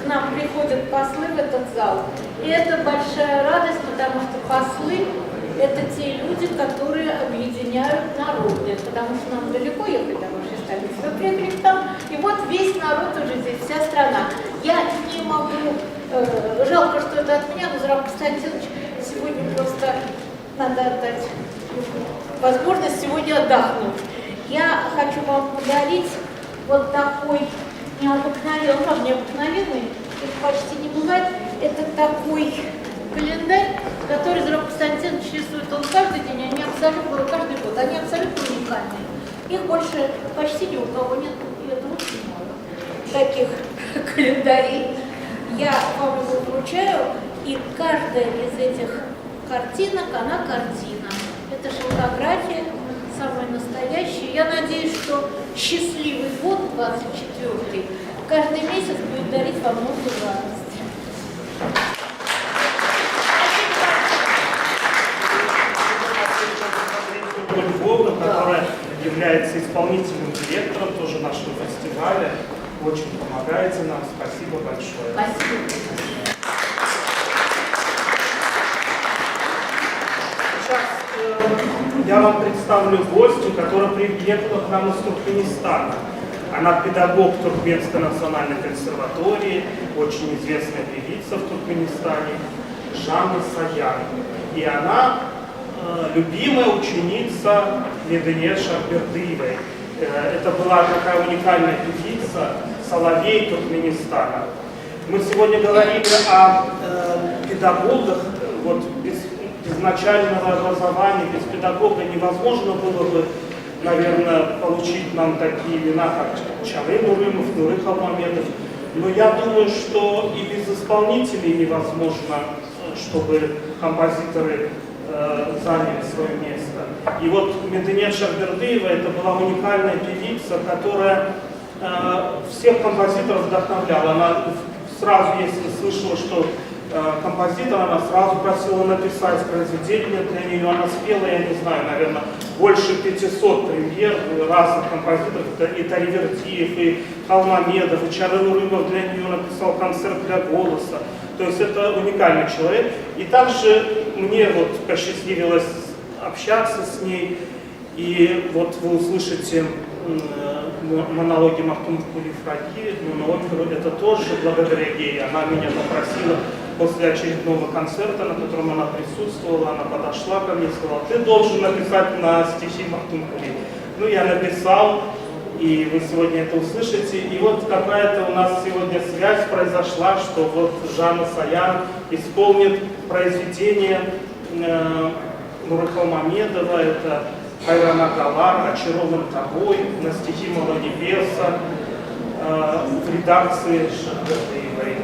К нам приходят послы в этот зал. И это большая радость, потому что послы – это те люди, которые объединяют народы. Потому что нам далеко ехать до вашей столицы. Вы приехали там, и вот весь народ уже здесь, вся страна. Я не могу, жалко, что это от меня, но Зураб Константинович, сегодня просто надо отдать возможность сегодня отдохнуть. Я хочу вам подарить вот такой необыкновенный, их почти не бывает, это такой календарь, который Зураб Константинович рисует он каждый день, они абсолютно, каждый год, они абсолютно уникальные. Их больше почти ни у кого нет, и это очень мало таких календарей. Я вам его вручаю. И каждая из этих картинок, она картина. Это же фотография, самая настоящая. Я надеюсь, что счастливый год, 24-й, каждый месяц будет дарить вам много радости. Львовна, которая является исполнительным директором тоже нашего фестиваля, очень помогаете нам. Спасибо большое. Спасибо. Я вам представлю гостью, которая приехала к нам из Туркменистана. Она педагог Туркменской национальной консерватории, очень известная певица в Туркменистане, Жанна Саян. И она любимая ученица Мединет Шахбердыевой. Это была такая уникальная певица, соловей Туркменистана. Мы сегодня говорили о педагогах. Вот без начального образования, без педагога невозможно было бы, наверное, получить нам такие имена, как Чавен Урымов, Нурых Алмамедов. Но я думаю, что и без исполнителей невозможно, чтобы композиторы заняли свое место. И вот Мединет Шахбердыева это была уникальная певица, которая всех композиторов вдохновляла. Она сразу, если слышала, что композитор, она сразу просила написать произведение для нее. Она спела, я не знаю, наверное, больше 500 премьер разных композиторов. Это и Таривердиев, и Халмамедов, и Чарен Урымов для нее написал концерт для голоса. То есть это уникальный человек. И также мне вот посчастливилось общаться с ней. И вот вы услышите монологи Махтум Кулифраги, но оперу это тоже благодаря ей. Она меня попросила после очередного концерта, на котором она присутствовала, она подошла ко мне и сказала: ты должен написать на стихи Махтум Кули. Ну, я написал, и вы сегодня это услышите. И вот какая-то у нас сегодня связь произошла, что вот Жанна Саян исполнит произведение Нурых Алмамедова, это Хайрана Галар, «Очарован тобой», на стихи Малонебеса, в редакции Шахбердыевой.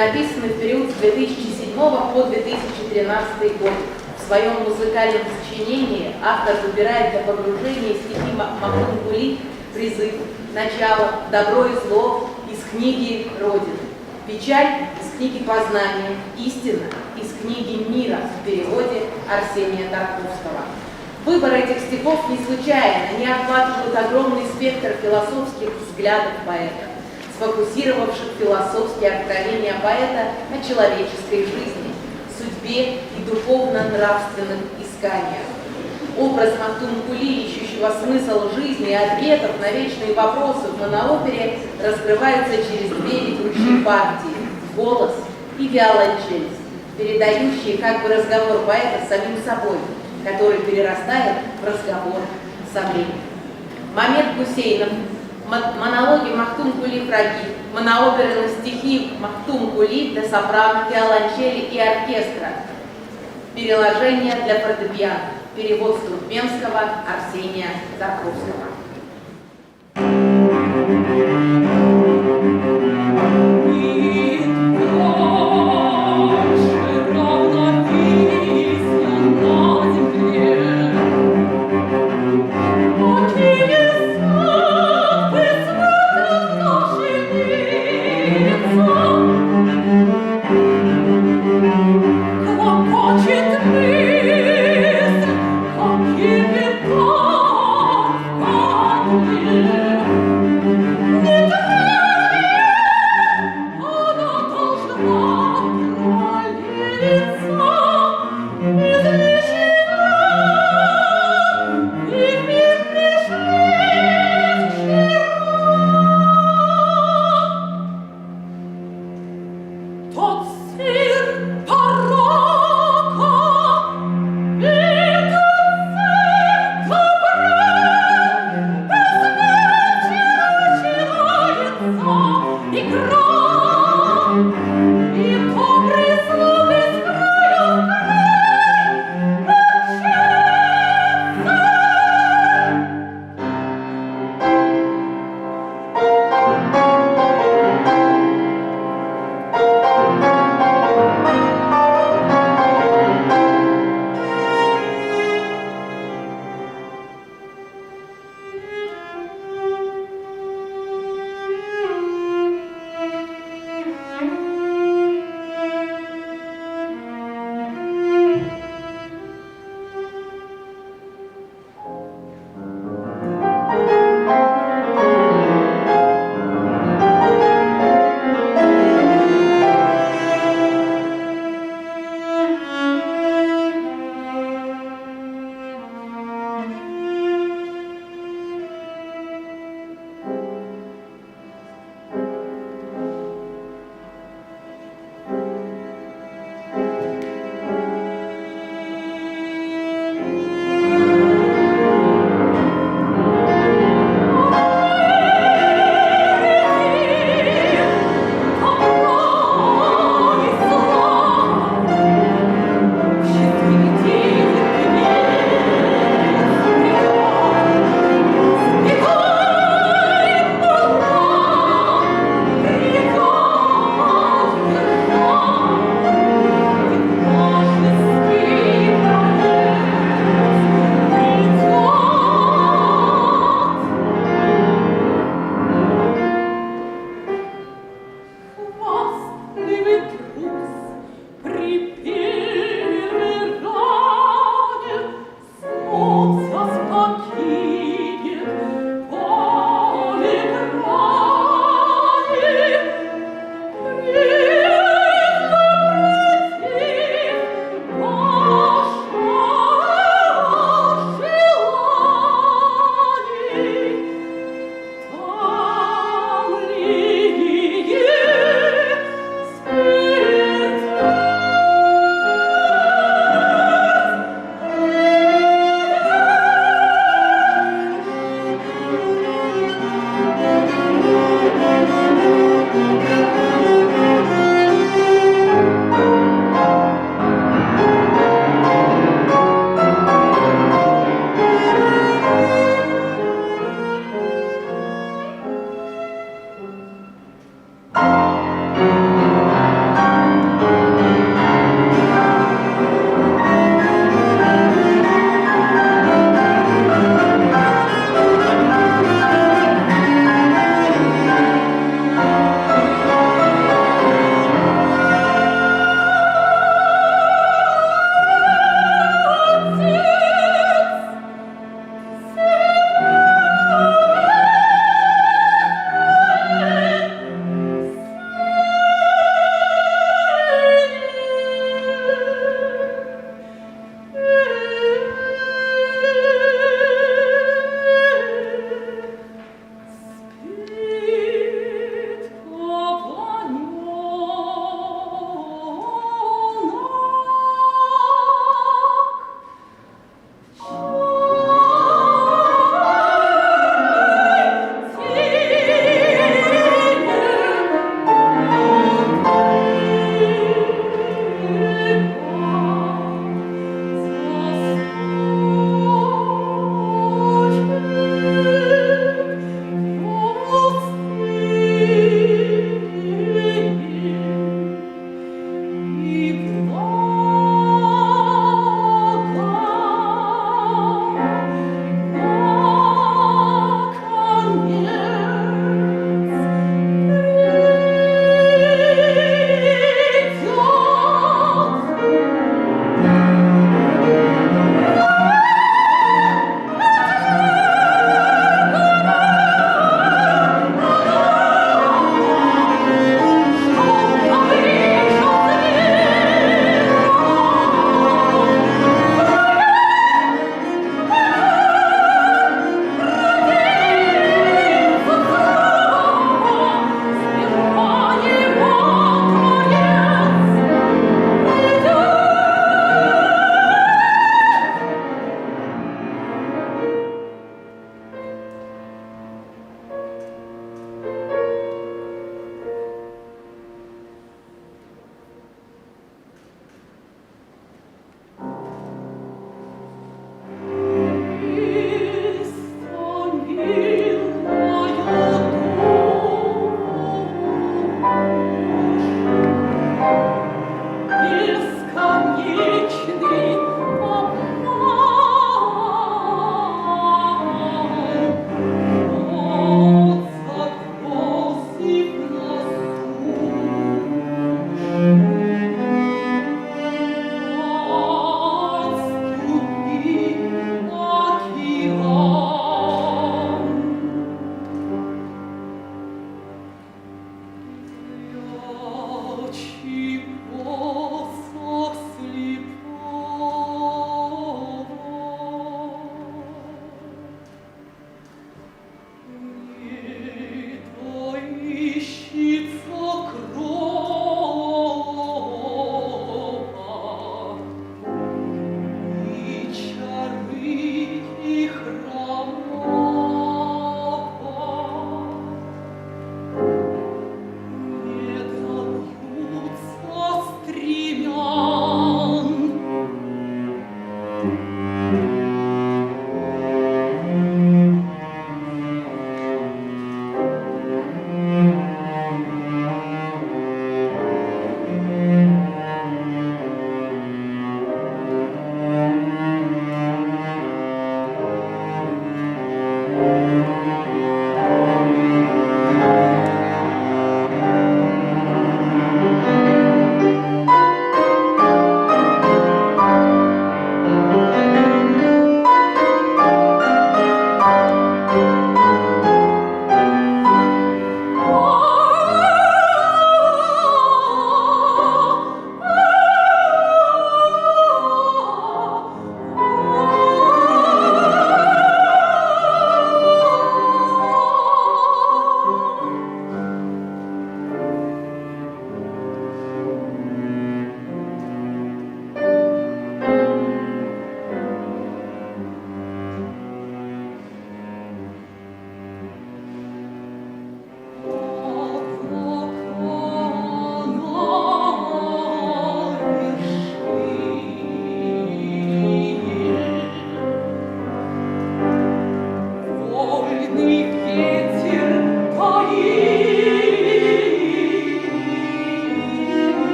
написаны в период с 2007 по 2013 год. В своем музыкальном сочинении автор выбирает для погружения стихи Махтумкули «Призыв», «Начало», «Добро и зло» из книги «Родина», «Печаль» из книги «Познание», «Истина» из книги «Мира» в переводе Арсения Тарковского. Выбор этих стихов не случайно, они охватывают огромный спектр философских взглядов поэта, сфокусировавших философские откровения поэта на человеческой жизни, судьбе и духовно-нравственных исканиях. Образ Махтумкули, ищущего смысл жизни и ответов на вечные вопросы в моноопере, раскрывается через две ведущие партии – голос и виолончель, передающие как бы разговор поэта с самим собой, который перерастает в разговор со временем. Мамед Гусейнов, монологи Махтумкули «Фраги», монооперы на стихи Махтумкули для сопрано, виолончели и оркестра, переложение для фортепиано, перевод с туркменского Арсения Тарковского. Oh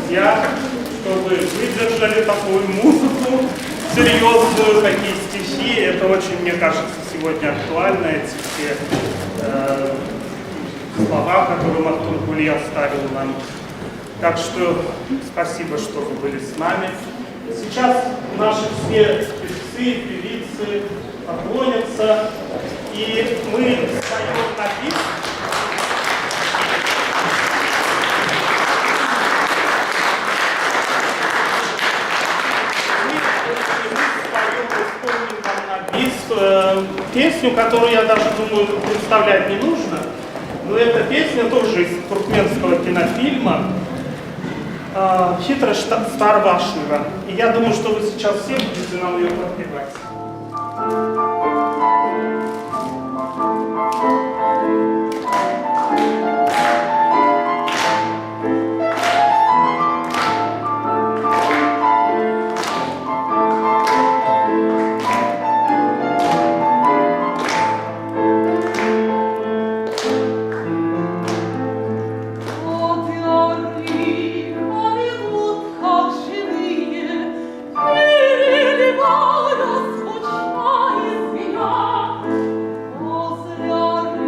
друзья, что вы выдержали такую музыку серьезную, такие стихи. Это очень, мне кажется, сегодня актуально, эти все слова, которые Артур Гули оставил нам. Так что спасибо, что вы были с нами. Сейчас наши все певцы, певицы поклонятся, и мы споем на бис. Песню, которую, я даже думаю, представлять не нужно, но эта песня тоже из туркменского кинофильма «Хитрость Старвашева». И я думаю, что вы сейчас все будете нам ее подпевать. После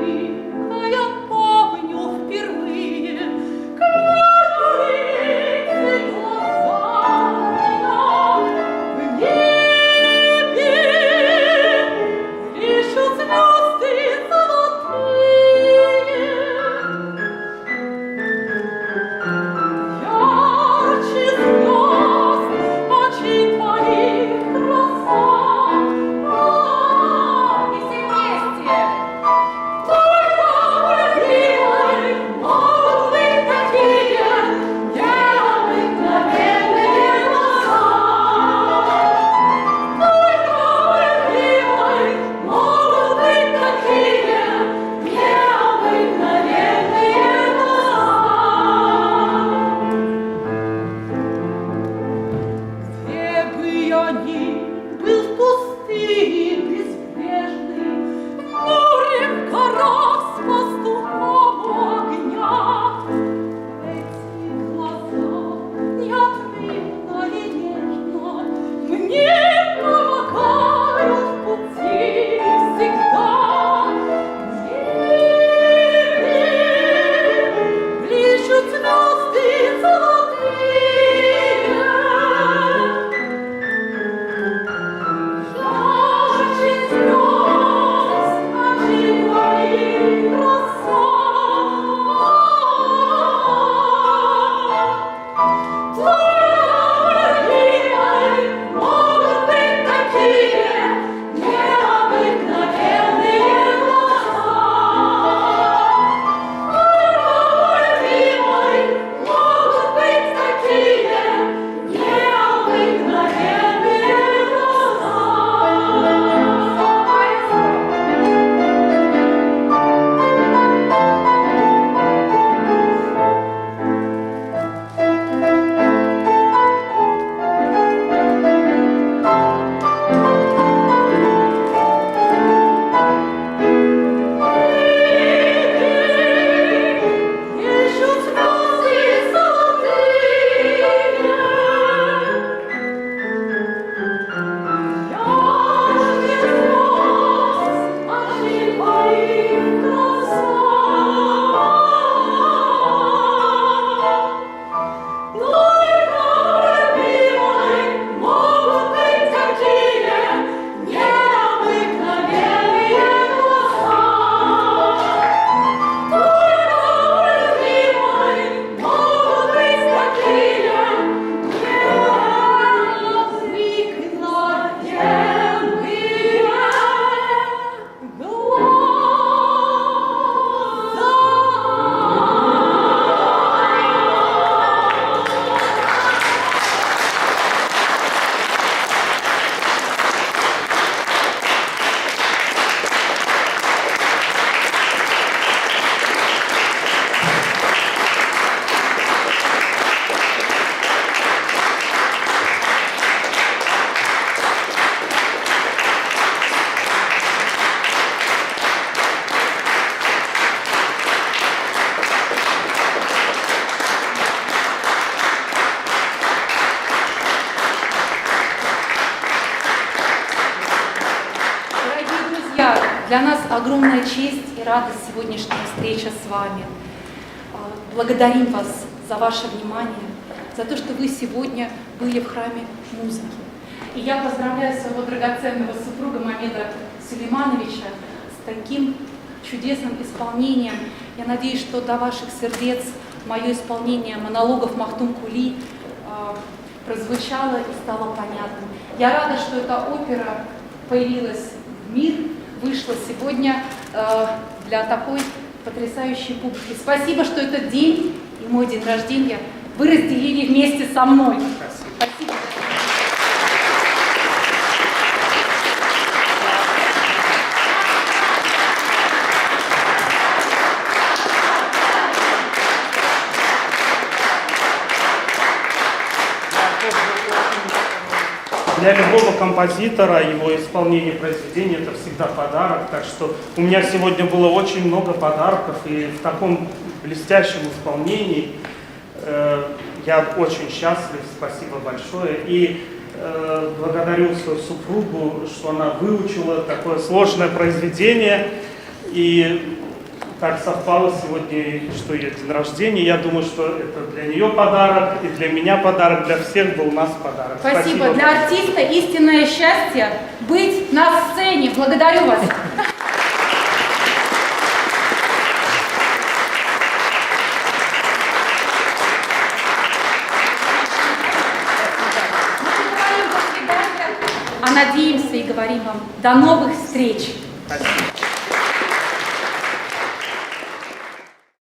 огромная честь и радость сегодняшняя встреча с вами. Благодарим вас за ваше внимание, за то, что вы сегодня были в храме музыки. И я поздравляю своего драгоценного супруга Мамеда Сулеймановича с таким чудесным исполнением. Я надеюсь, что до ваших сердец мое исполнение монологов Махтум Кули прозвучало и стало понятным. Я рада, что эта опера появилась в мир, вышла сегодня для такой потрясающей публики. Спасибо, что этот день и мой день рождения вы разделили вместе со мной. Спасибо. Для любого композитора его исполнение произведения – это всегда подарок. Так что у меня сегодня было очень много подарков, и в таком блестящем исполнении я очень счастлив. Спасибо большое. И благодарю свою супругу, что она выучила такое сложное произведение. И так совпало сегодня, что ее день рождения. Я думаю, что это для нее подарок, и для меня подарок, для всех был у нас подарок. Спасибо. Для артиста истинное счастье быть на сцене. Благодарю вас. А надеемся и говорим вам до новых встреч.